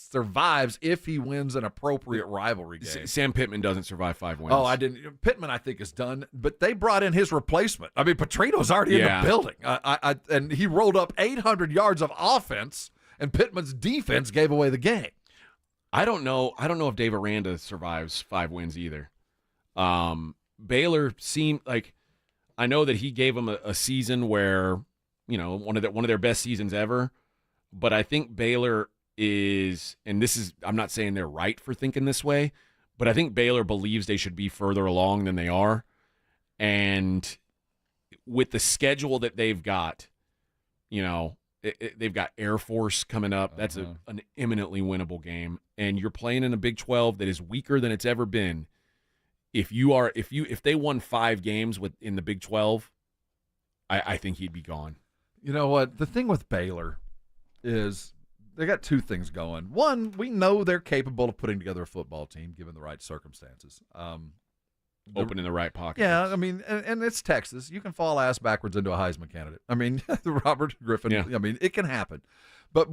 survives if he wins an appropriate rivalry game. Sam Pittman doesn't survive 5 wins. Oh, I didn't. Pittman, I think, is done, but they brought in his replacement. I mean, Petrino's already in the building, and he rolled up 800 yards of offense, and Pittman's defense gave away the game. I don't know if Dave Aranda survives 5 wins either. Baylor seemed like, I know that he gave them a season where, one of their best seasons ever, but I think Baylor is, and this is, I'm not saying they're right for thinking this way, but I think Baylor believes they should be further along than they are. And with the schedule that they've got, they've got Air Force coming up. That's an eminently winnable game. And you're playing in a Big 12 that is weaker than it's ever been. If they won 5 games in the Big 12, I think he'd be gone. You know what? The thing with Baylor is they got 2 things going. One, we know they're capable of putting together a football team given the right circumstances. Open in the right pocket. Yeah, I mean, and it's Texas. You can fall ass backwards into a Heisman candidate. I mean, Robert Griffin. Yeah. I mean, it can happen. But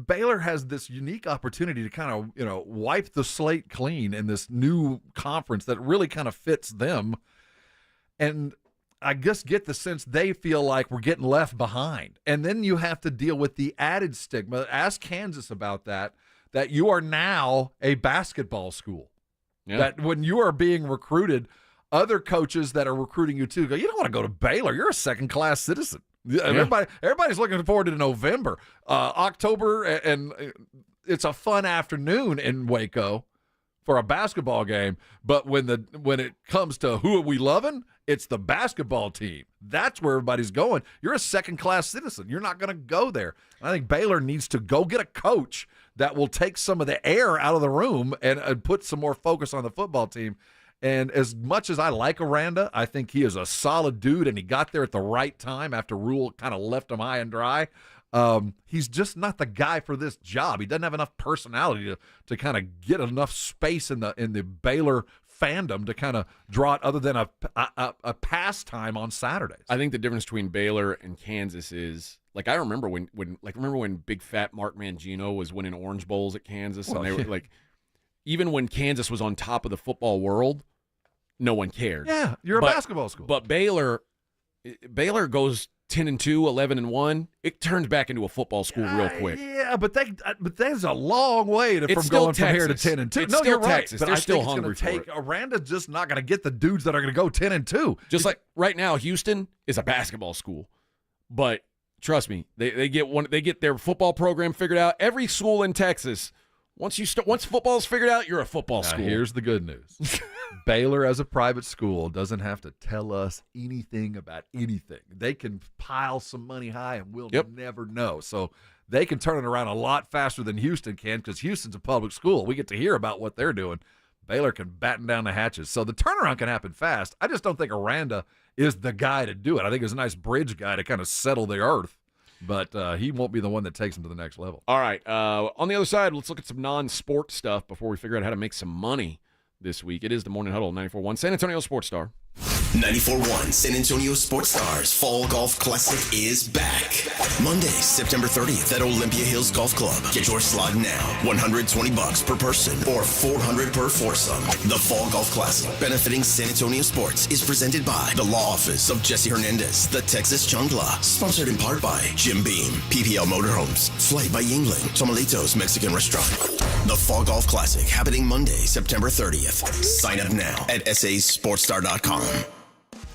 Baylor has this unique opportunity to kind of, wipe the slate clean in this new conference that really kind of fits them. And I just get the sense they feel like we're getting left behind. And then you have to deal with the added stigma. Ask Kansas about that you are now a basketball school. Yeah. That when you are being recruited, other coaches that are recruiting you too go, you don't want to go to Baylor. You're a second-class citizen. Yeah. Everybody's looking forward to November, October, and it's a fun afternoon in Waco for a basketball game. But when it comes to who are we loving, it's the basketball team. That's where everybody's going. You're a second-class citizen. You're not going to go there. I think Baylor needs to go get a coach that will take some of the air out of the room and put some more focus on the football team. And as much as I like Aranda, I think he is a solid dude, and he got there at the right time after Rule kind of left him high and dry. He's just not the guy for this job. He doesn't have enough personality to kind of get enough space in the Baylor fandom to kind of draw it other than a pastime on Saturdays. I think the difference between Baylor and Kansas is, like, I remember when big fat Mark Mangino was winning Orange Bowls at Kansas, and they were like, even when Kansas was on top of the football world, no one cared. Yeah, you're a basketball school. But Baylor goes 10-2, 11-1. It turns back into a football school real quick. Yeah, but there's a long way from going from here to 10-2. It's still Texas. But They're still think hungry it's gonna for it. Aranda's just not going to get the dudes that are going to go 10-2. Just like right now, Houston is a basketball school, but trust me, they get their football program figured out. Every school in Texas. Once football's figured out, you're a football school. Here's the good news. Baylor as a private school doesn't have to tell us anything about anything. They can pile some money high and we'll never know. So they can turn it around a lot faster than Houston can because Houston's a public school. We get to hear about what they're doing. Baylor can batten down the hatches. So the turnaround can happen fast. I just don't think Aranda is the guy to do it. I think he's a nice bridge guy to kind of settle the earth. But he won't be the one that takes him to the next level. All right. On the other side, let's look at some non-sport stuff before we figure out how to make some money this week. It is the Morning Huddle 94.1 San Antonio Sports Star. 94.1 San Antonio Sports Stars Fall Golf Classic is back. Monday, September 30th at Olympia Hills Golf Club. Get your slot now. $120 per person or $400 per foursome. The Fall Golf Classic, benefiting San Antonio sports, is presented by the Law Office of Jesse Hernandez, the Texas Chungla. Sponsored in part by Jim Beam, PPL Motorhomes, Flight by Yingling, Tomalitos Mexican Restaurant. The Fall Golf Classic, happening Monday, September 30th. Sign up now at sasportstar.com.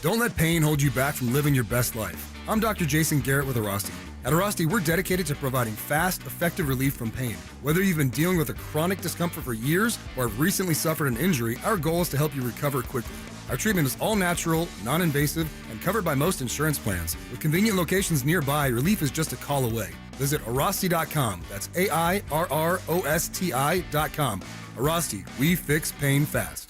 Don't let pain hold you back from living your best life. I'm Dr. Jason Garrett with Arasti. At Arasti, we're dedicated to providing fast, effective relief from pain. Whether you've been dealing with a chronic discomfort for years or have recently suffered an injury, our goal is to help you recover quickly. Our treatment is all natural, non-invasive, and covered by most insurance plans. With convenient locations nearby, relief is just a call away. Visit Arasti.com. That's AIRROSTI.com. Arasti, we fix pain fast.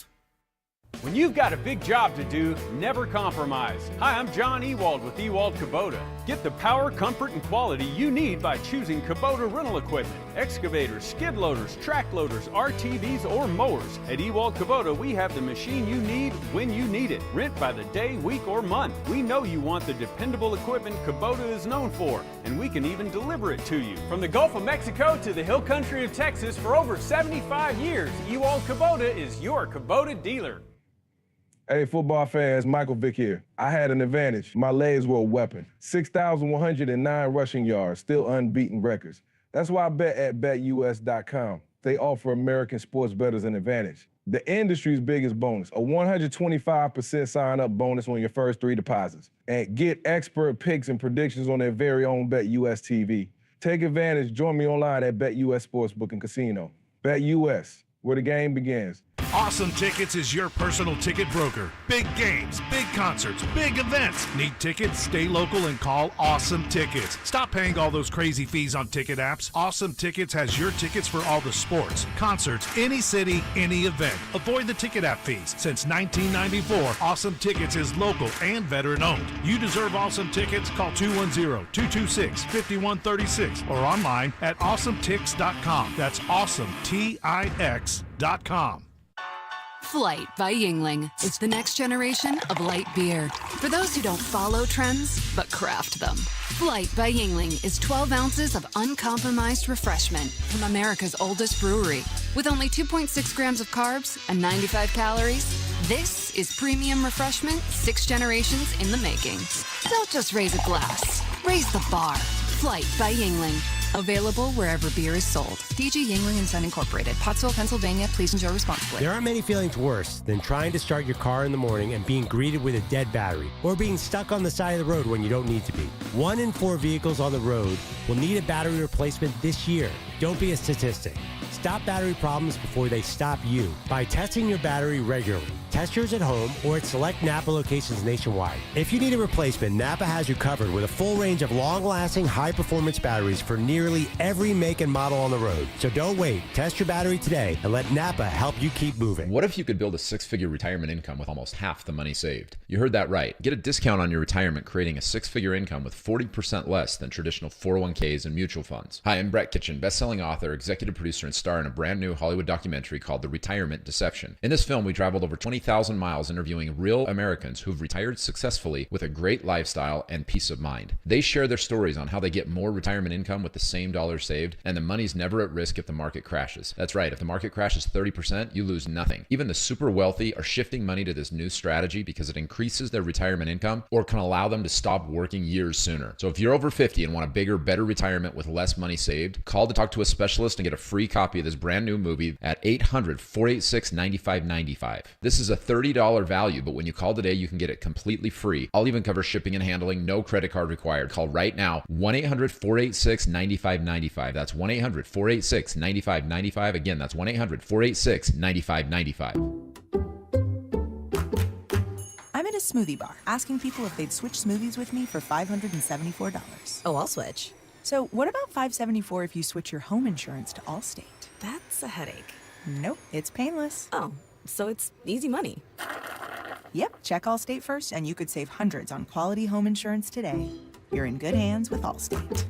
When you've got a big job to do, never compromise. Hi, I'm John Ewald with Ewald Kubota. Get the power, comfort, and quality you need by choosing Kubota rental equipment. Excavators, skid loaders, track loaders, RTVs, or mowers. At Ewald Kubota, we have the machine you need when you need it. Rent by the day, week, or month. We know you want the dependable equipment Kubota is known for, and we can even deliver it to you. From the Gulf of Mexico to the hill country of Texas, for over 75 years, Ewald Kubota is your Kubota dealer. Hey, football fans, Michael Vick here. I had an advantage. My legs were a weapon. 6,109 rushing yards, still unbeaten records. That's why I bet at BetUS.com. They offer American sports bettors an advantage. The industry's biggest bonus, a 125% sign-up bonus on your first 3 deposits. And get expert picks and predictions on their very own BetUS TV. Take advantage. Join me online at BetUS Sportsbook and Casino. BetUS, where the game begins. Awesome Tickets is your personal ticket broker. Big games, big concerts, big events. Need tickets? Stay local and call Awesome Tickets. Stop paying all those crazy fees on ticket apps. Awesome Tickets has your tickets for all the sports, concerts, any city, any event. Avoid the ticket app fees. Since 1994, Awesome Tickets is local and veteran owned. You deserve Awesome Tickets. Call 210-226-5136 or online at awesometix.com. That's awesometix.com. Flight by Yingling. It's the next generation of light beer. For those who don't follow trends, but craft them. Flight by Yingling is 12 ounces of uncompromised refreshment from America's oldest brewery. With only 2.6 grams of carbs and 95 calories, this is premium refreshment 6 generations in the making. Don't just raise a glass, raise the bar. Flight by Yingling. Available wherever beer is sold. DG Yingling & Son Incorporated, Pottsville, Pennsylvania. Please enjoy responsibly. There aren't many feelings worse than trying to start your car in the morning and being greeted with a dead battery, or being stuck on the side of the road when you don't need to be. 1 in 4 vehicles on the road will need a battery replacement this year. Don't be a statistic. Stop battery problems before they stop you by testing your battery regularly. Test yours at home or at select Napa locations nationwide. If you need a replacement, Napa has you covered with a full range of long-lasting, high-performance batteries for nearly every make and model on the road. So don't wait. Test your battery today and let Napa help you keep moving. What if you could build a 6-figure retirement income with almost half the money saved? You heard that right. Get a discount on your retirement, creating a 6-figure income with 40% less than traditional 401ks and mutual funds. Hi, I'm Brett Kitchen, best-selling author, executive producer, and star in a brand new Hollywood documentary called The Retirement Deception. In this film, we traveled over 20,000 miles interviewing real Americans who've retired successfully with a great lifestyle and peace of mind. They share their stories on how they get more retirement income with the same dollars saved, and the money's never at risk if the market crashes. That's right, if the market crashes 30%, you lose nothing. Even the super wealthy are shifting money to this new strategy because it increases their retirement income or can allow them to stop working years sooner. So if you're over 50 and want a bigger, better retirement with less money saved, call to talk to a specialist and get a free copy of this brand new movie at 800-486-9595. This is a $30 value, but when you call today, you can get it completely free. I'll even cover shipping and handling, no credit card required. Call right now, 1-800-486-9595. That's 1-800-486-9595. Again, that's 1-800-486-9595. I'm at a smoothie bar, asking people if they'd switch smoothies with me for $574. Oh, I'll switch. So what about $574 if you switch your home insurance to Allstate? That's a headache. Nope, it's painless. Oh, so it's easy money. Yep, check Allstate first and you could save hundreds on quality home insurance today. You're in good hands with Allstate.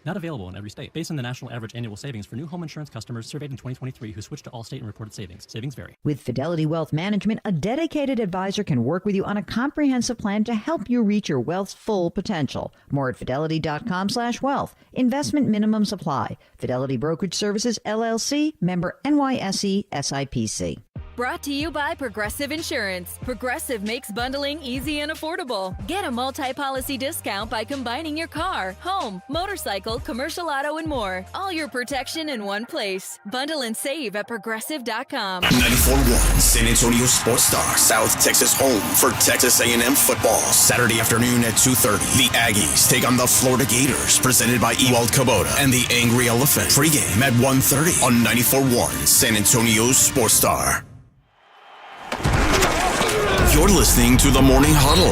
Not available in every state. Based on the national average annual savings for new home insurance customers surveyed in 2023 who switched to Allstate and reported savings. Savings vary. With Fidelity Wealth Management, a dedicated advisor can work with you on a comprehensive plan to help you reach your wealth's full potential. More at fidelity.com/wealth. Investment minimums apply. Fidelity Brokerage Services, LLC, member NYSE SIPC. Brought to you by Progressive Insurance. Progressive makes bundling easy and affordable. Get a multi-policy discount by combining your car, home, motorcycle, commercial auto, and more. All your protection in one place. Bundle and save at Progressive.com. 94.1 San Antonio Sports Star, South Texas home for Texas A&M football. Saturday afternoon at 2:30. The Aggies take on the Florida Gators, presented by Ewald Kubota and the Angry Elephant. Pre-game at 1:30 on 94.1 San Antonio Sports Star. You're listening to the Morning Huddle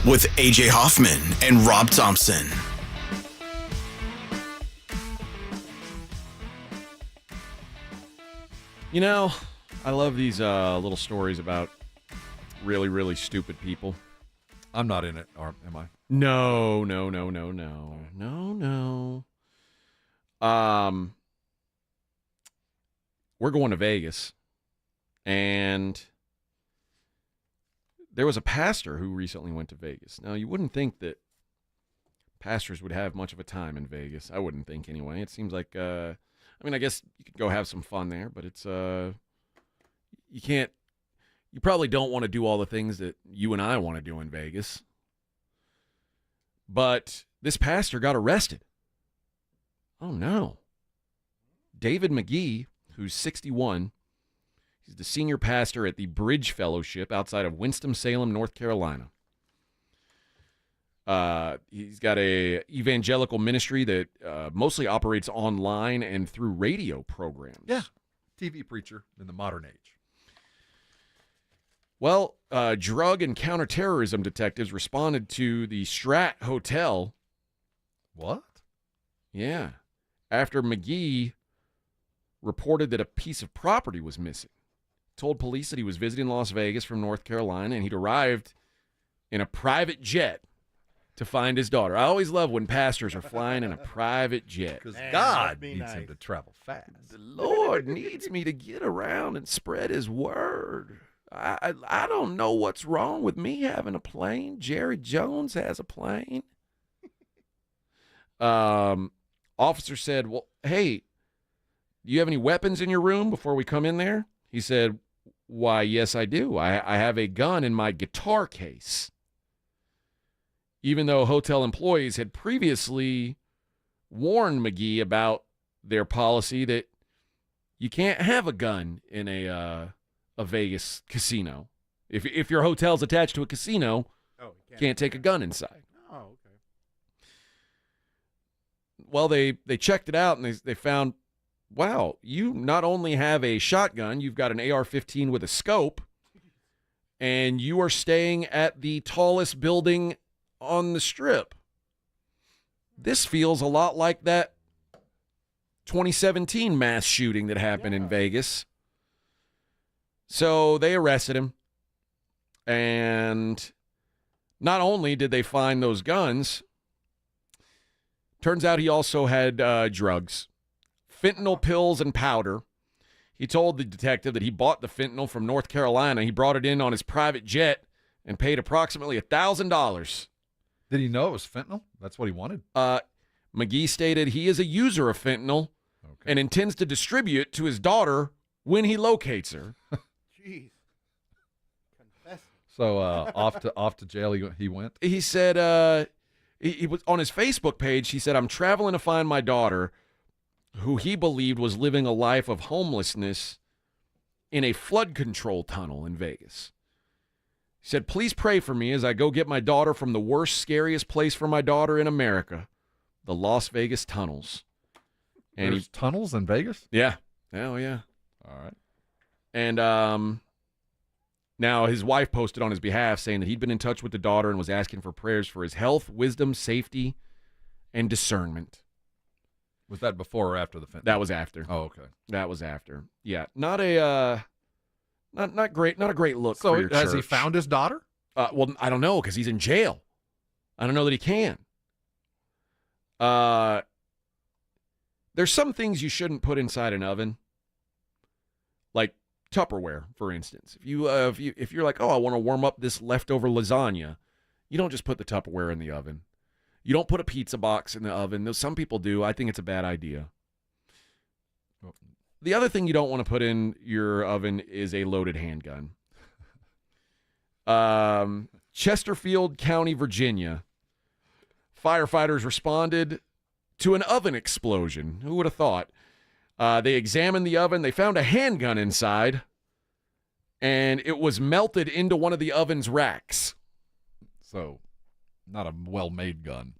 with AJ Hoffman and Rob Thompson. You know, I love these little stories about really, really stupid people. I'm not in it, or am I? No. We're going to Vegas, and there was a pastor who recently went to Vegas. Now, you wouldn't think that pastors would have much of a time in Vegas. I wouldn't think anyway. It seems like, I guess you could go have some fun there, but it's, you probably don't want to do all the things that you and I want to do in Vegas. But this pastor got arrested. Oh, no. David McGee, who's 61, he's the senior pastor at the Bridge Fellowship outside of Winston-Salem, North Carolina. He's got a evangelical ministry that mostly operates online and through radio programs. Yeah, TV preacher in the modern age. Well, drug and counterterrorism detectives responded to the Strat Hotel. What? Yeah, after McGee reported that a piece of property was missing. Told police that he was visiting Las Vegas from North Carolina, and he'd arrived in a private jet to find his daughter. I always love when pastors are flying in a private jet. Because God needs him to travel fast. The Lord needs me to get around and spread his word. I don't know what's wrong with me having a plane. Jerry Jones has a plane. Officer said, well, hey, do you have any weapons in your room before we come in there? He said, why, yes, I do. I have a gun in my guitar case. Even though hotel employees had previously warned McGee about their policy that you can't have a gun in a Vegas casino. If your hotel's attached to a casino, you can't take a gun inside. Oh, okay. Well, they checked it out, and they found, wow, you not only have a shotgun, you've got an AR-15 with a scope, and you are staying at the tallest building on the Strip. This feels a lot like that 2017 mass shooting that happened in Vegas. So they arrested him, and not only did they find those guns, turns out he also had drugs. Fentanyl pills and powder. He told the detective that he bought the fentanyl from North Carolina. He brought it in on his private jet and paid approximately $1,000. Did he know it was fentanyl? That's what he wanted? McGee stated he is a user of fentanyl and intends to distribute it to his daughter when he locates her. Jeez. Confessing. So off to jail he went? He said he was on his Facebook page. He said, I'm traveling to find my daughter, who he believed was living a life of homelessness in a flood control tunnel in Vegas. He said, please pray for me as I go get my daughter from the worst, scariest place for my daughter in America, the Las Vegas tunnels. And There's tunnels in Vegas? Yeah. Oh, yeah. All right. And now his wife posted on his behalf saying that he'd been in touch with the daughter and was asking for prayers for his health, wisdom, safety, and discernment. Was that before or after the fentanyl? That was after. Oh, okay. That was after. Yeah, not a great look. So for your has he church. found his daughter? Well, I don't know because he's in jail. I don't know that he can. there's some things you shouldn't put inside an oven, like Tupperware, for instance. If you're like, oh, I want to warm up this leftover lasagna, you don't just put the Tupperware in the oven. You don't put a pizza box in the oven. Though some people do. I think it's a bad idea. The other thing you don't want to put in your oven is a loaded handgun. Chesterfield County, Virginia. Firefighters responded to an oven explosion. Who would have thought? They examined the oven. They found a handgun inside, and it was melted into one of the oven's racks. So, not a well-made gun.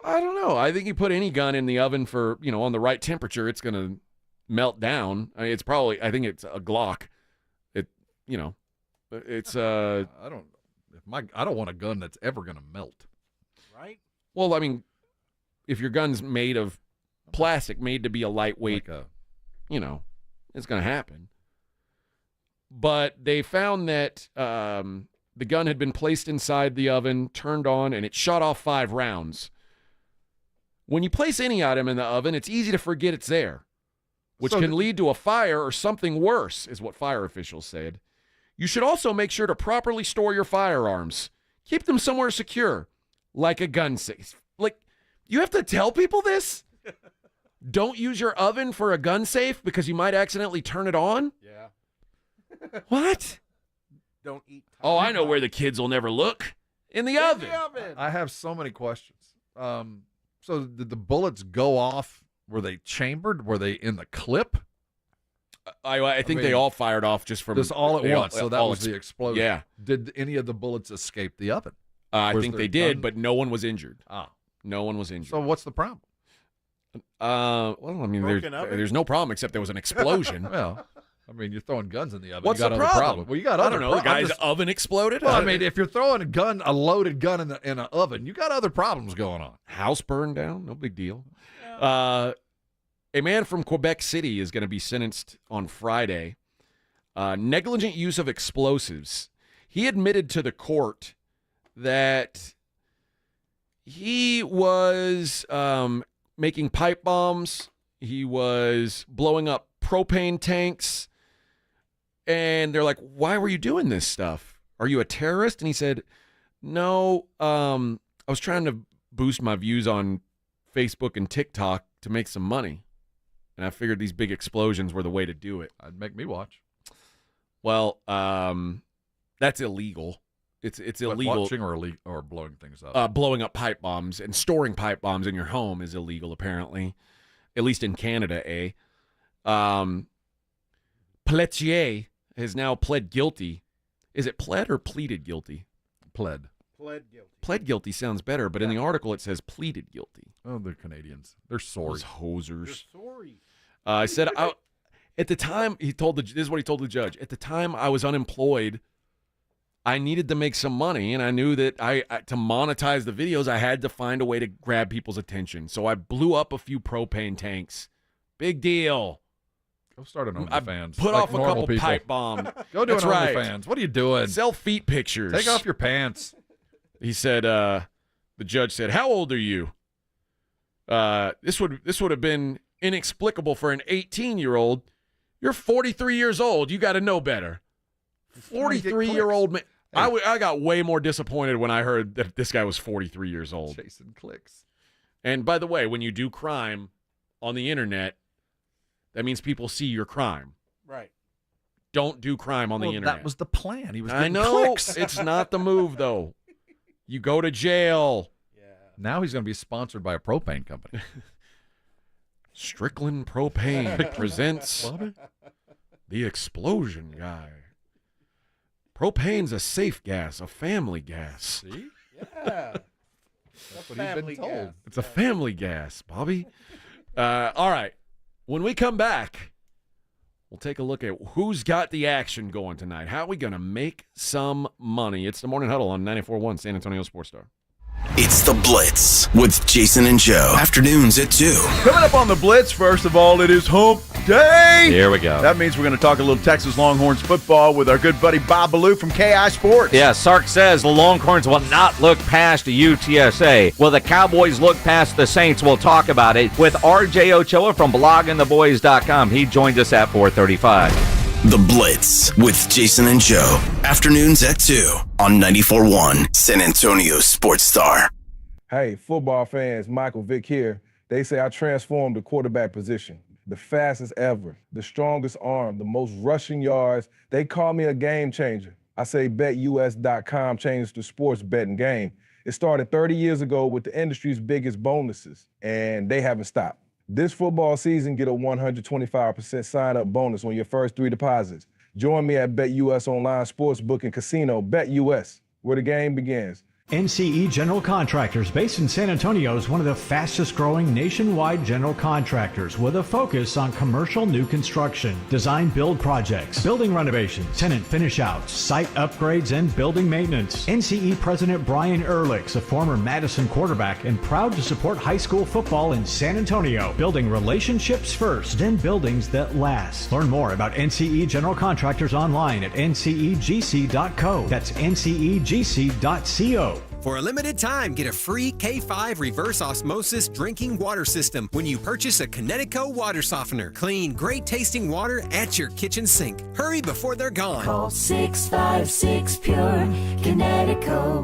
I don't know. I think you put any gun in the oven for, on the right temperature, it's going to melt down. I mean, I think it's a Glock. It's I don't want a gun that's ever going to melt. Right? Well, I mean, if your gun's made of plastic, made to be a lightweight, it's going to happen. But they found that the gun had been placed inside the oven, turned on, and it shot off 5 rounds. When you place any item in the oven, it's easy to forget it's there, which can lead to a fire or something worse, is what fire officials said. You should also make sure to properly store your firearms. Keep them somewhere secure, like a gun safe. Like, you have to tell people this? Don't use your oven for a gun safe because you might accidentally turn it on? Yeah. What? Don't eat. Oh, I know where the kids will never look. In the oven. I have so many questions. So did the bullets go off? Were they chambered? Were they in the clip? I think they all fired off just from... Just all at once, so that was the explosion. Yeah. Did any of the bullets escape the oven? I think they did, but no one was injured. No one was injured. So what's the problem? Well, I mean, there's no problem except there was an explosion. Well, I mean, you're throwing guns in the oven. What's you got the other problem? Well, you got other I don't know. The guy's oven exploded? Well, I mean, if you're throwing a loaded gun in an oven, you got other problems going on. House burned down? No big deal. A man from Quebec City is going to be sentenced on Friday. Negligent use of explosives. He admitted to the court that he was making pipe bombs. He was blowing up propane tanks. And they're like, why were you doing this stuff? Are you a terrorist? And he said, no, I was trying to boost my views on Facebook and TikTok to make some money. And I figured these big explosions were the way to do it. I'd make me watch. Well, that's illegal. It's illegal. Watching or blowing things up? Blowing up pipe bombs and storing pipe bombs in your home is illegal, apparently. At least in Canada, Pelletier has now pled guilty. Is it pled or pleaded guilty? Pled. Pled guilty. Pled guilty sounds better, but in the article it says pleaded guilty. Oh, they're Canadians. They're sorry. Those hosers. They're sorry. I said, at the time, this is what he told the judge. At the time I was unemployed, I needed to make some money, and I knew that to monetize the videos, I had to find a way to grab people's attention. So I blew up a few propane tanks. Big deal. Go start an OnlyFans. Put off a couple pipe bombs. Go do an OnlyFans. What are you doing? Sell feet pictures. Take off your pants. He said, the judge said, how old are you? This would have been inexplicable for an 18-year-old. You're 43 years old. You got to know better. 43-year-old man. Hey. I got way more disappointed when I heard that this guy was 43 years old. Chasing clicks. And by the way, when you do crime on the internet, that means people see your crime. Right. Don't do crime on the internet. That was the plan. He was I know. Clicks. It's not the move, though. You go to jail. Yeah. Now he's going to be sponsored by a propane company. Strickland Propane presents the explosion guy. Propane's a safe gas, a family gas. See? Yeah. That's what he's been told. It's a family gas, Bobby. All right. When we come back, we'll take a look at who's got the action going tonight. How are we going to make some money? It's the Morning Huddle on 94.1 San Antonio Sports Star. It's the Blitz with Jason and Joe. Afternoons at 2. Coming up on the Blitz, first of all, it is hump day. Here we go. That means we're going to talk a little Texas Longhorns football with our good buddy Bob Ballou from KI Sports. Yeah, Sark says the Longhorns will not look past UTSA. Will the Cowboys look past the Saints? We'll talk about it with RJ Ochoa from bloggingtheboys.com. He joined us at 4:35. The Blitz with Jason and Joe. Afternoons at 2 on 94.1 San Antonio Sports Star. Hey, football fans, Michael Vick here. They say I transformed the quarterback position. The fastest ever, the strongest arm, the most rushing yards. They call me a game changer. I say BetUS.com changed the sports betting game. It started 30 years ago with the industry's biggest bonuses, and they haven't stopped. This football season, get a 125% sign-up bonus on your first 3 deposits. Join me at BetUS Online Sportsbook and Casino, BetUS, where the game begins. NCE General Contractors, based in San Antonio, is one of the fastest growing nationwide general contractors with a focus on commercial new construction, design build projects, building renovations, tenant finish outs, site upgrades, and building maintenance. NCE President Brian Ehrlich's a former Madison quarterback and proud to support high school football in San Antonio, building relationships first and buildings that last. Learn more about NCE General Contractors online at ncegc.co. That's ncegc.co. For a limited time, get a free K5 reverse osmosis drinking water system when you purchase a Connecticut water softener. Clean, great tasting water at your kitchen sink. Hurry before they're gone. Call 656 Pure Connecticut.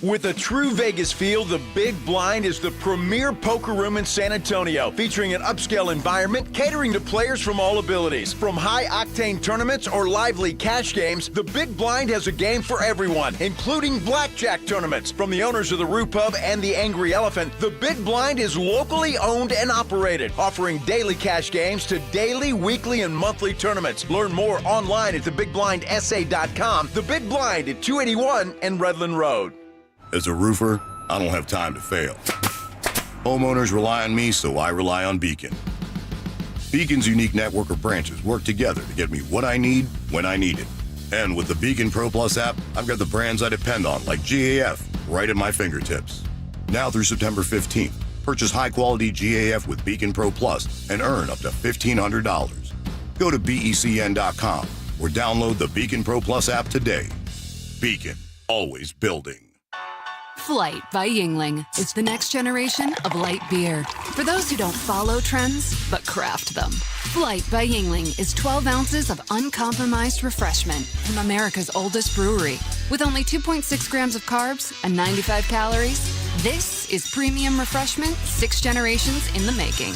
With a true Vegas feel, the Big Blind is the premier poker room in San Antonio, featuring an upscale environment catering to players from all abilities. From high-octane tournaments or lively cash games, the Big Blind has a game for everyone, including blackjack tournaments. From the owners of the Roo Pub and the Angry Elephant, the Big Blind is locally owned and operated, offering daily cash games to daily, weekly, and monthly tournaments. Learn more online at thebigblindsa.com. The Big Blind at 281 and Redland Road. As a roofer, I don't have time to fail. Homeowners rely on me, so I rely on Beacon. Beacon's unique network of branches work together to get me what I need when I need it. And with the Beacon Pro Plus app, I've got the brands I depend on, like GAF, right at my fingertips. Now through September 15th, purchase high-quality GAF with Beacon Pro Plus and earn up to $1,500. Go to BECN.com or download the Beacon Pro Plus app today. Beacon, always building. Flight by Yingling is the next generation of light beer. For those who don't follow trends, but craft them. Flight by Yingling is 12 ounces of uncompromised refreshment from America's oldest brewery. With only 2.6 grams of carbs and 95 calories, this is premium refreshment 6 generations in the making.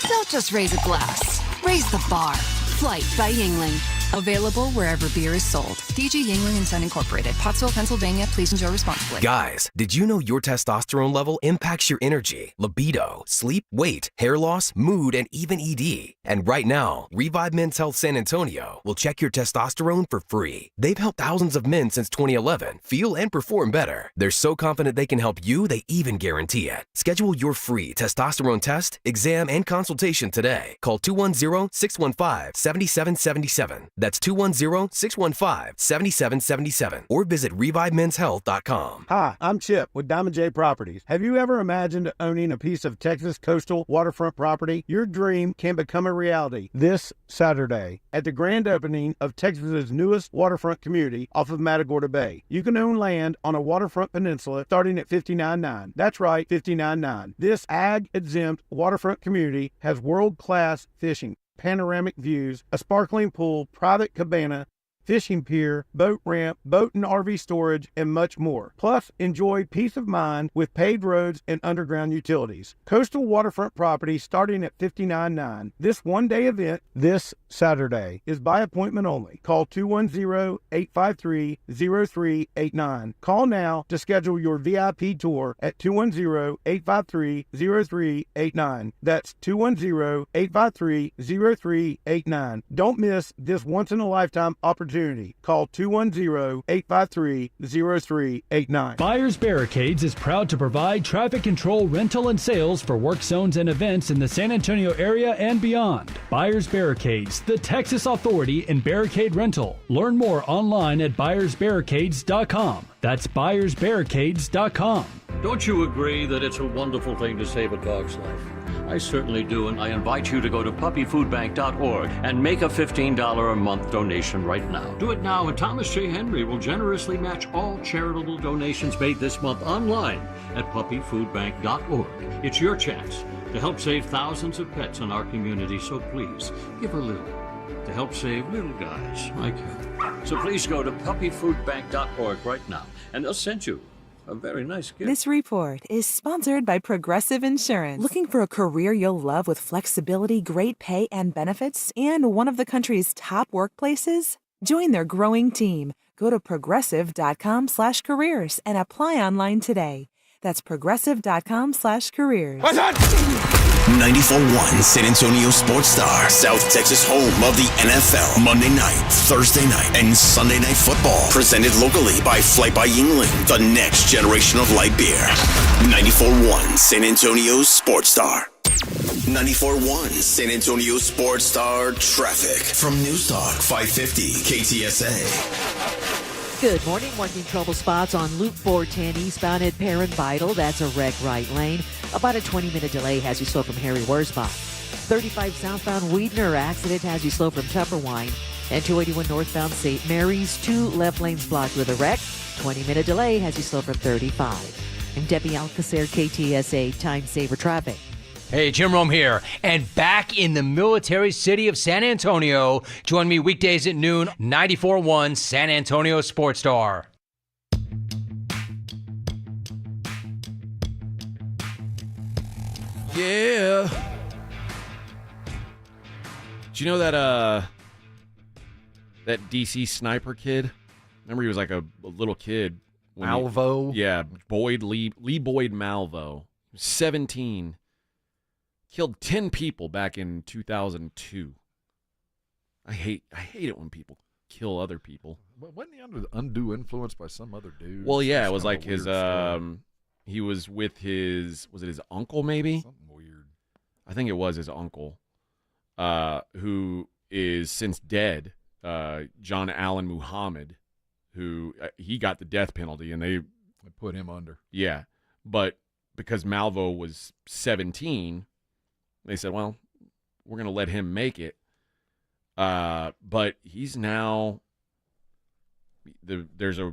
Don't just raise a glass, raise the bar. Flight by Yingling. Available wherever beer is sold. DG Yingling & Son Incorporated, Pottsville, Pennsylvania. Please enjoy responsibly. Guys, did you know your testosterone level impacts your energy, libido, sleep, weight, hair loss, mood, and even ED? And right now, Revive Men's Health San Antonio will check your testosterone for free. They've helped thousands of men since 2011 feel and perform better. They're so confident they can help you, they even guarantee it. Schedule your free testosterone test, exam, and consultation today. Call 210-615-7777. That's 210-615-7777 or visit ReviveMen'sHealth.com. Hi, I'm Chip with Diamond J Properties. Have you ever imagined owning a piece of Texas coastal waterfront property? Your dream can become a reality this Saturday at the grand opening of Texas's newest waterfront community off of Matagorda Bay. You can own land on a waterfront peninsula starting at $59.9. That's right, $59.9. This ag-exempt waterfront community has world-class fishing, panoramic views, a sparkling pool, private cabana, fishing pier, boat ramp, boat and RV storage, and much more. Plus, enjoy peace of mind with paved roads and underground utilities. Coastal waterfront property starting at $59.9. This one-day event this Saturday is by appointment only. Call 210-853-0389. Call now to schedule your VIP tour at 210-853-0389. That's 210-853-0389. Don't miss this once-in-a-lifetime opportunity. Call 210-853-0389. Buyers Barricades is proud to provide traffic control, rental, and sales for work zones and events in the San Antonio area and beyond. Buyers Barricades, the Texas authority in barricade rental. Learn more online at buyersbarricades.com. That's buyersbarricades.com. Don't you agree that it's a wonderful thing to save a dog's life? I certainly do, and I invite you to go to puppyfoodbank.org and make a $15 a month donation right now. Do it now, and Thomas J. Henry will generously match all charitable donations made this month online at puppyfoodbank.org. It's your chance to help save thousands of pets in our community, so please give a little to help save little guys like you. So please go to puppyfoodbank.org right now, and they'll send you a very nice gift. This report is sponsored by Progressive Insurance. Looking for a career you'll love with flexibility, great pay, and benefits, and one of the country's top workplaces? Join their growing team. Go to progressive.com/careers and apply online today. That's progressive.com/careers. 94.1 San Antonio Sports Star, South Texas home of the NFL. Monday night, Thursday night, and Sunday night football. Presented locally by Flight by Yingling, the next generation of light beer. 94.1 San Antonio Sports Star. 94.1 San Antonio Sports Star traffic from News Talk 550 KTSA. Good morning. Working trouble spots on Loop 410 eastbound at Perrin Vital. That's a wreck right lane. About a 20-minute delay has you slow from Harry Wurzbach. 35 southbound Weidner accident has you slow from Tupperwine. And 281 northbound St. Mary's. 2 left lanes blocked with a wreck. 20-minute delay has you slow from 35. I'm Debbie Alcacer, KTSA Time Saver Traffic. Hey, Jim Rome here, and back in the military city of San Antonio. Join me weekdays at noon, 94.1 San Antonio Sports Star. Yeah. Do you know that that DC sniper kid? Remember, he was like a little kid. Malvo? Yeah, Lee Boyd Malvo. 17. Killed 10 people back in 2002. I hate it when people kill other people. Wasn't he under undue influence by some other dude? Well, yeah, it was like his he was with was it his uncle maybe? Something weird. I think it was his uncle, who is since dead, John Allen Muhammad, who he got the death penalty, and they put him under. Yeah, but because Malvo was 17, they said, well, we're going to let him make it. But he's now there's a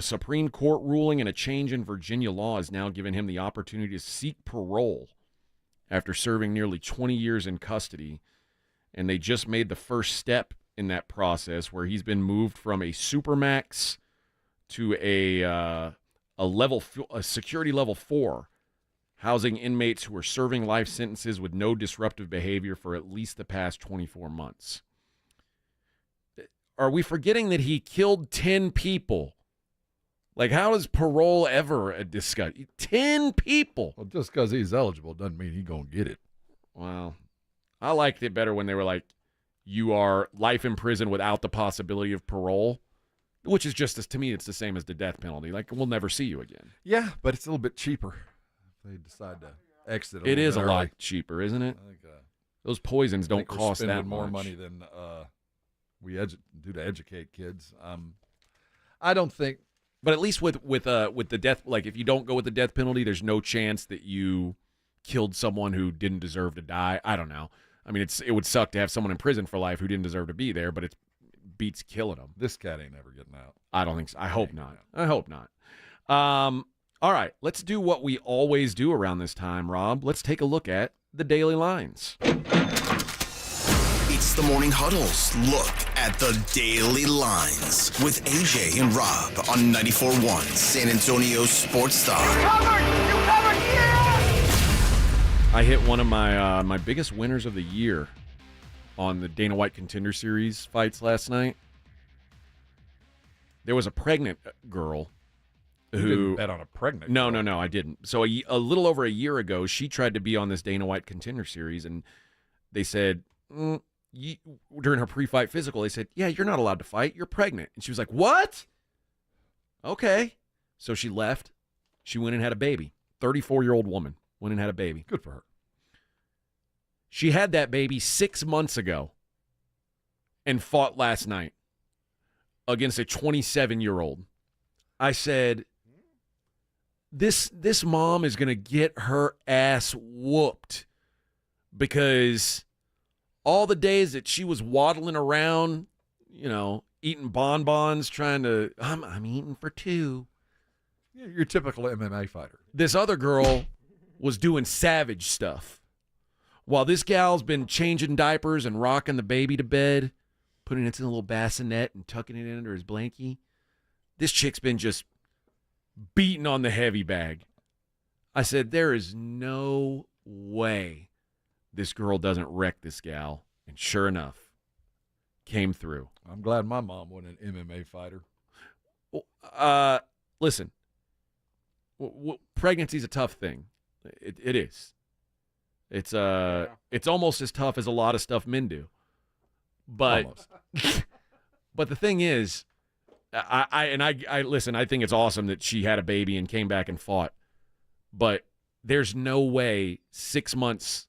Supreme Court ruling and a change in Virginia law has now given him the opportunity to seek parole after serving nearly 20 years in custody. And they just made the first step in that process where he's been moved from a supermax to a security level 4, housing inmates who are serving life sentences with no disruptive behavior for at least the past 24 months. Are we forgetting that he killed 10 people? Like, how is parole ever a discussion? 10 people. Well, just because he's eligible doesn't mean he's going to get it. Well, I liked it better when they were like, you are life in prison without the possibility of parole, which is just, to me, it's the same as the death penalty. Like, we'll never see you again. Yeah, but it's a little bit cheaper if they decide to exit. It is a lot cheaper, isn't it? I think, those poisons don't cost that much. More money than we do to educate kids. I don't think. But at least with the death, like if you don't go with the death penalty, there's no chance that you killed someone who didn't deserve to die. I don't know. I mean, it would suck to have someone in prison for life who didn't deserve to be there, but it beats killing them. This cat ain't ever getting out. I don't think so. I hope not. I hope not. All right, let's do what we always do around this time, Rob. Let's take a look at the Daily Lines. It's the Morning Huddle's look at the Daily Lines with AJ and Rob on 94.1 San Antonio Sports Star. I hit one of my biggest winners of the year on the Dana White Contender Series fights last night. There was a pregnant girl who didn't bet on a pregnant girl. No, I didn't. So a little over a year ago, she tried to be on this Dana White Contender Series, and they said, during her pre-fight physical, they said, yeah, you're not allowed to fight. You're pregnant. And she was like, what? Okay. So she left. She went and had a baby. 34-year-old woman went and had a baby. Good for her. She had that baby 6 months ago and fought last night against a 27-year-old. I said, this mom is going to get her ass whooped because all the days that she was waddling around, eating bonbons, trying to, I'm eating for two. Yeah, your typical MMA fighter. This other girl was doing savage stuff. While this gal's been changing diapers and rocking the baby to bed, putting it in a little bassinet and tucking it in under his blankie, this chick's been just beating on the heavy bag. I said, there is no way this girl doesn't wreck this gal. And sure enough, came through. I'm glad my mom wasn't an MMA fighter. Listen, pregnancy's a tough thing. It is. It's almost as tough as a lot of stuff men do. But but the thing is, I listen, I think it's awesome that she had a baby and came back and fought. But there's no way 6 months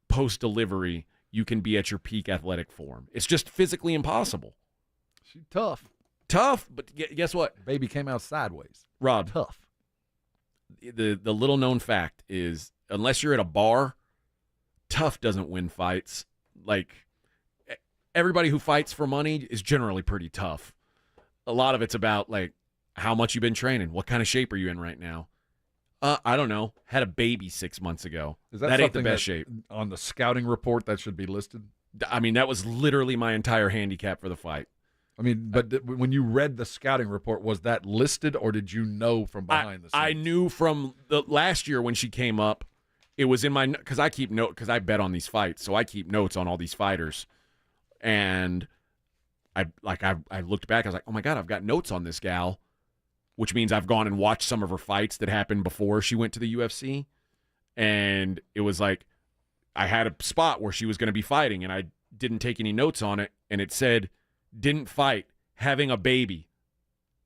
post-delivery you can be at your peak athletic form. It's just physically impossible. She's tough. Tough, but guess what? Baby came out sideways. Rob, tough. The little known fact is, unless you're at a bar, tough doesn't win fights. Like, everybody who fights for money is generally pretty tough. A lot of it's about, like, how much you've been training. What kind of shape are you in right now? I don't know. Had a baby 6 months ago. Is that ain't the something best shape. On the scouting report that should be listed? I mean, that was literally my entire handicap for the fight. I mean, but when you read the scouting report, was that listed, or did you know from behind the scenes? I knew from the last year when she came up. It was in my, because I keep note, because I bet on these fights, so I keep notes on all these fighters. And I looked back, I was like, oh my God, I've got notes on this gal, which means I've gone and watched some of her fights that happened before she went to the UFC. And it was like, I had a spot where she was going to be fighting, and I didn't take any notes on it, and it said, didn't fight, having a baby.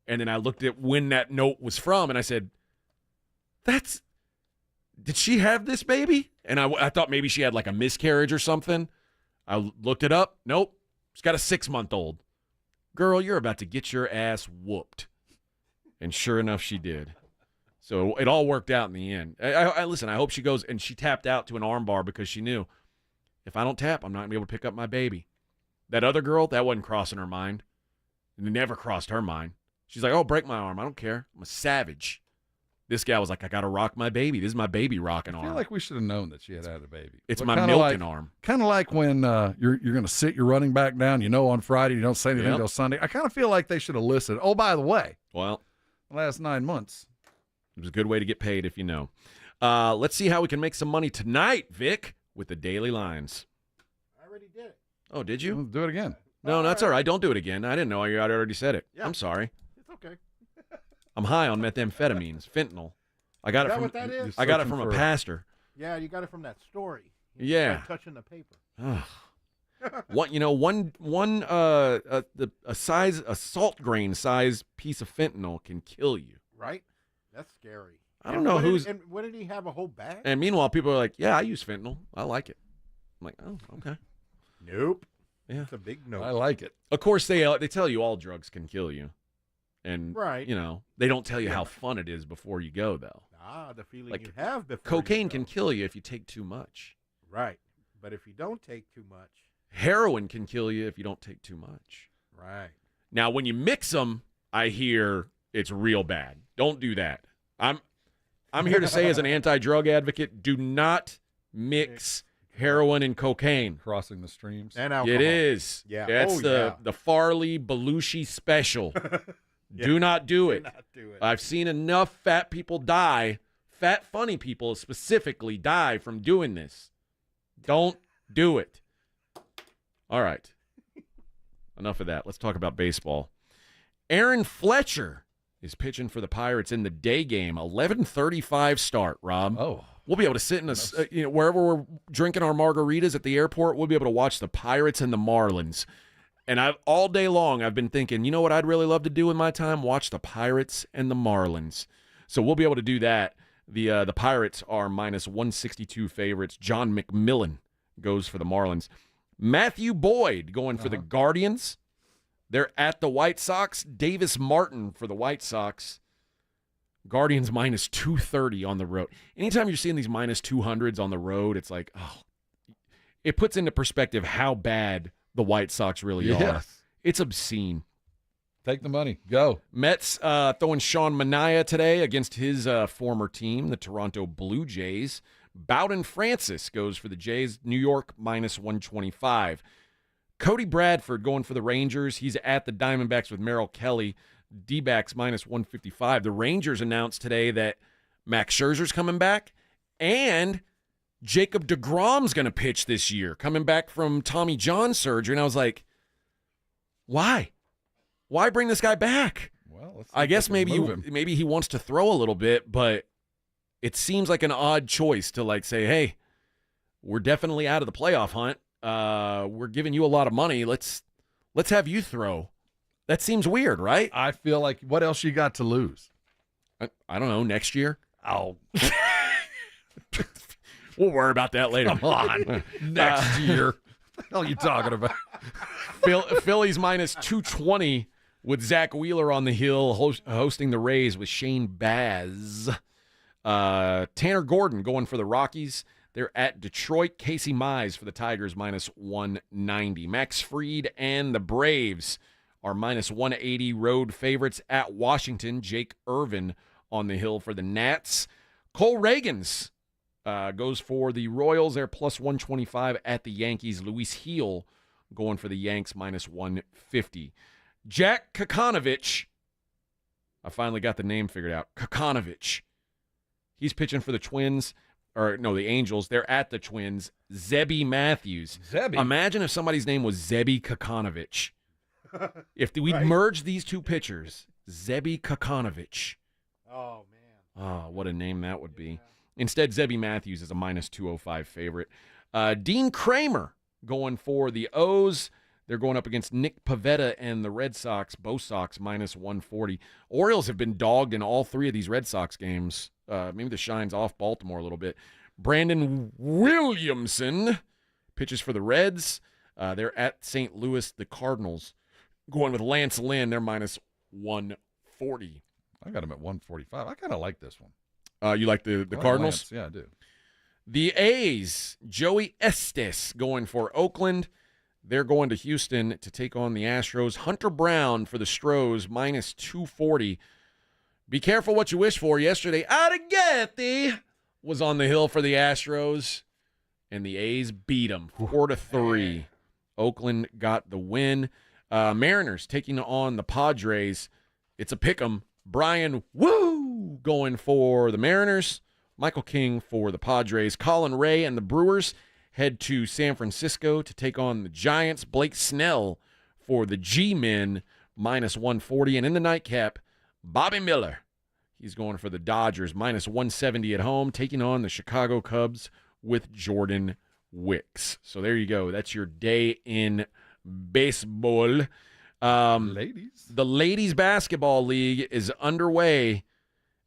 And then I looked at when that note was from, and I said, did she have this baby? And I thought maybe she had like a miscarriage or something. I looked it up. Nope. She's got a 6-month-old. Girl, you're about to get your ass whooped. And sure enough, she did. So it all worked out in the end. Listen, I hope she goes, and she tapped out to an arm bar because she knew, if I don't tap, I'm not going to be able to pick up my baby. That other girl, that wasn't crossing her mind. And it never crossed her mind. She's like, oh, break my arm. I don't care. I'm a savage. This guy was like, I got to rock my baby. This is my baby rocking arm. I feel like we should have known that she had a baby. It's my milking arm. Kind of like when you're going to sit your running back down, on Friday, you don't say anything until Sunday. I kind of feel like they should have listed, oh, by the way. Well, the last 9 months. It was a good way to get paid if you know. Let's see how we can make some money tonight, Vic, with the Daily Lines. I already did it. Oh, did you? Let's do it again. No, that's all right. Don't do it again. I didn't know you had already said it. Yeah. I'm sorry. It's okay. I'm high on methamphetamines, fentanyl. I got Is it that from what that is? I got it from a pastor. Yeah, you got it from that story. Yeah. Like touching the paper. A salt grain size piece of fentanyl can kill you. Right? That's scary. I don't know who's. And what did he have, a whole bag? And meanwhile, people are like, "Yeah, I use fentanyl. I like it." I'm like, "Oh, okay." Nope. Yeah, it's a big no. I like it. Of course, they tell you all drugs can kill you, and right. They don't tell you how fun it is before you go, though. The feeling you have before. Cocaine you can kill you if you take too much. Right, but if you don't take too much. Heroin can kill you if you don't take too much. Right. Now, when you mix them, I hear it's real bad. Don't do that. I'm here to say, as an anti-drug advocate, do not mix heroin and cocaine. Crossing the streams. And alcohol. It is. Yeah. That's the Farley Belushi special. Do not do it. Do not do it. I've seen enough fat people die, fat funny people specifically die from doing this. Don't do it. All right. Enough of that. Let's talk about baseball. Aaron Fletcher is pitching for the Pirates in the day game. 11:35 start, Rob. Oh. We'll be able to sit in wherever we're drinking our margaritas at the airport, we'll be able to watch the Pirates and the Marlins. And all day long I've been thinking, you know what I'd really love to do in my time? Watch the Pirates and the Marlins. So we'll be able to do that. The Pirates are -162 favorites. John McMillan goes for the Marlins. Matthew Boyd going for the Guardians. They're at the White Sox. Davis Martin for the White Sox. Guardians -230 on the road. Anytime you're seeing these -200s on the road, it's like, oh, it puts into perspective how bad the White Sox really are. Yes. It's obscene. Take the money. Go. Mets throwing Sean Manaea today against his former team, the Toronto Blue Jays. Bowden Francis goes for the Jays. New York -125. Cody Bradford going for the Rangers. He's at the Diamondbacks with Merrill Kelly. D-backs -155. The Rangers announced today that Max Scherzer's coming back and Jacob deGrom's going to pitch this year, coming back from Tommy John surgery. And I was like, why? Why bring this guy back? Well, I guess maybe he wants to throw a little bit, but it seems like an odd choice to like say, hey, we're definitely out of the playoff hunt. We're giving you a lot of money. Let's have you throw. That seems weird, right? I feel like what else you got to lose? I don't know. Next year? Oh. We'll worry about that later. Come on. Next year. What the hell are you talking about? Phillies -220 with Zach Wheeler on the hill hosting the Rays with Shane Baz. Tanner Gordon going for the Rockies. They're at Detroit. Casey Mize for the Tigers -190. Max Fried and the Braves are -180 road favorites at Washington. Jake Irvin on the hill for the Nats. Cole Reagans goes for the Royals. They're +125 at the Yankees. Luis Heel going for the Yanks -150. Jack Kakanovich. I finally got the name figured out. Kakanovich. He's pitching for the Twins. Or, no, the Angels. They're at the Twins. Zebby Matthews. Zebby? Imagine if somebody's name was Zebby Kakanovich. If we'd merge these two pitchers, Zebby Kakanovich. Oh, man. Oh, what a name that would be. Instead, Zebby Matthews is a -205 favorite. Dean Kramer going for the O's. They're going up against Nick Pivetta and the Red Sox, Bo Sox -140. Orioles have been dogged in all three of these Red Sox games. Maybe the shine's off Baltimore a little bit. Brandon Williamson pitches for the Reds. They're at St. Louis. The Cardinals going with Lance Lynn. They're -140. I got him at 145. I kind of like this one. You like the Cardinals? Lance. Yeah, I do. The A's, Joey Estes going for Oakland. They're going to Houston to take on the Astros. Hunter Brown for the Stros, -240. Be careful what you wish for. Yesterday, Arrighetti was on the hill for the Astros, and the A's beat them 4-3. Oakland got the win. Mariners taking on the Padres. It's a pick'em. Brian Woo going for the Mariners. Michael King for the Padres. Colin Ray and the Brewers head to San Francisco to take on the Giants. Blake Snell for the G-Men, -140. And in the nightcap, Bobby Miller. He's going for the Dodgers, -170 at home, taking on the Chicago Cubs with Jordan Wicks. So there you go. That's your day in baseball. Ladies. The Ladies Basketball League is underway,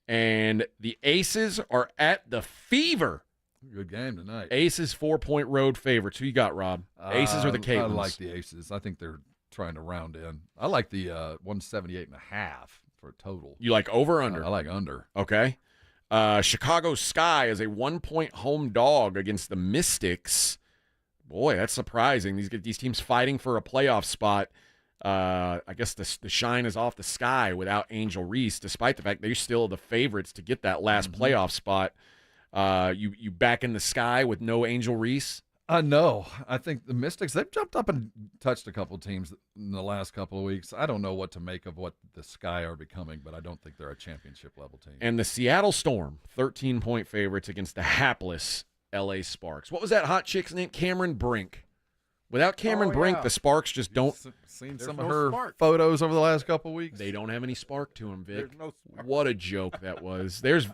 and the Aces are at the Fever. Good game tonight. Aces 4-point road favorites. Who you got, Rob? Aces or the Caitlin's? I like the Aces. I think they're trying to round in. I like the 178.5 for total. You like over or under? I like under. Okay. Chicago Sky is a 1-point home dog against the Mystics. Boy, that's surprising. These teams fighting for a playoff spot. I guess the shine is off the Sky without Angel Reese, despite the fact they're still the favorites to get that last playoff spot. You back in the Sky with no Angel Reese? No. I think the Mystics, they've jumped up and touched a couple teams in the last couple of weeks. I don't know what to make of what the Sky are becoming, but I don't think they're a championship-level team. And the Seattle Storm, 13-point favorites against the hapless L.A. Sparks. What was that hot chick's name? Cameron Brink. Without Cameron Brink, the Sparks just don't. Seen some of her photos over the last couple of weeks. They don't have any spark to them, Vic. There's no spark. What a joke that was. There's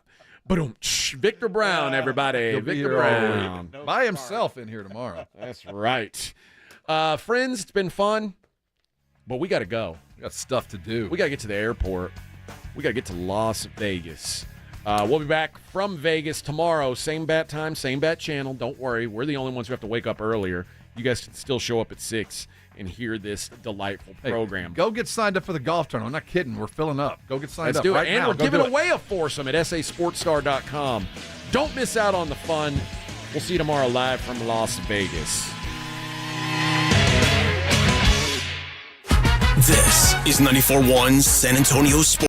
Victor Brown, everybody. He'll be Victor here all Brown. week. By himself in here tomorrow. That's right. Friends, it's been fun, but we got to go. We got stuff to do. We got to get to the airport. We got to get to Las Vegas. We'll be back from Vegas tomorrow. Same bat time, same bat channel. Don't worry. We're the only ones who have to wake up earlier. You guys can still show up at 6 and hear this delightful program. Go get signed up for the golf tournament. I'm not kidding. We're filling up. Go get signed Let's up do it. right And now. we're Go giving do it. away a foursome at sasportstar.com. Don't miss out on the fun. We'll see you tomorrow live from Las Vegas. This is 94.1 San Antonio Sports.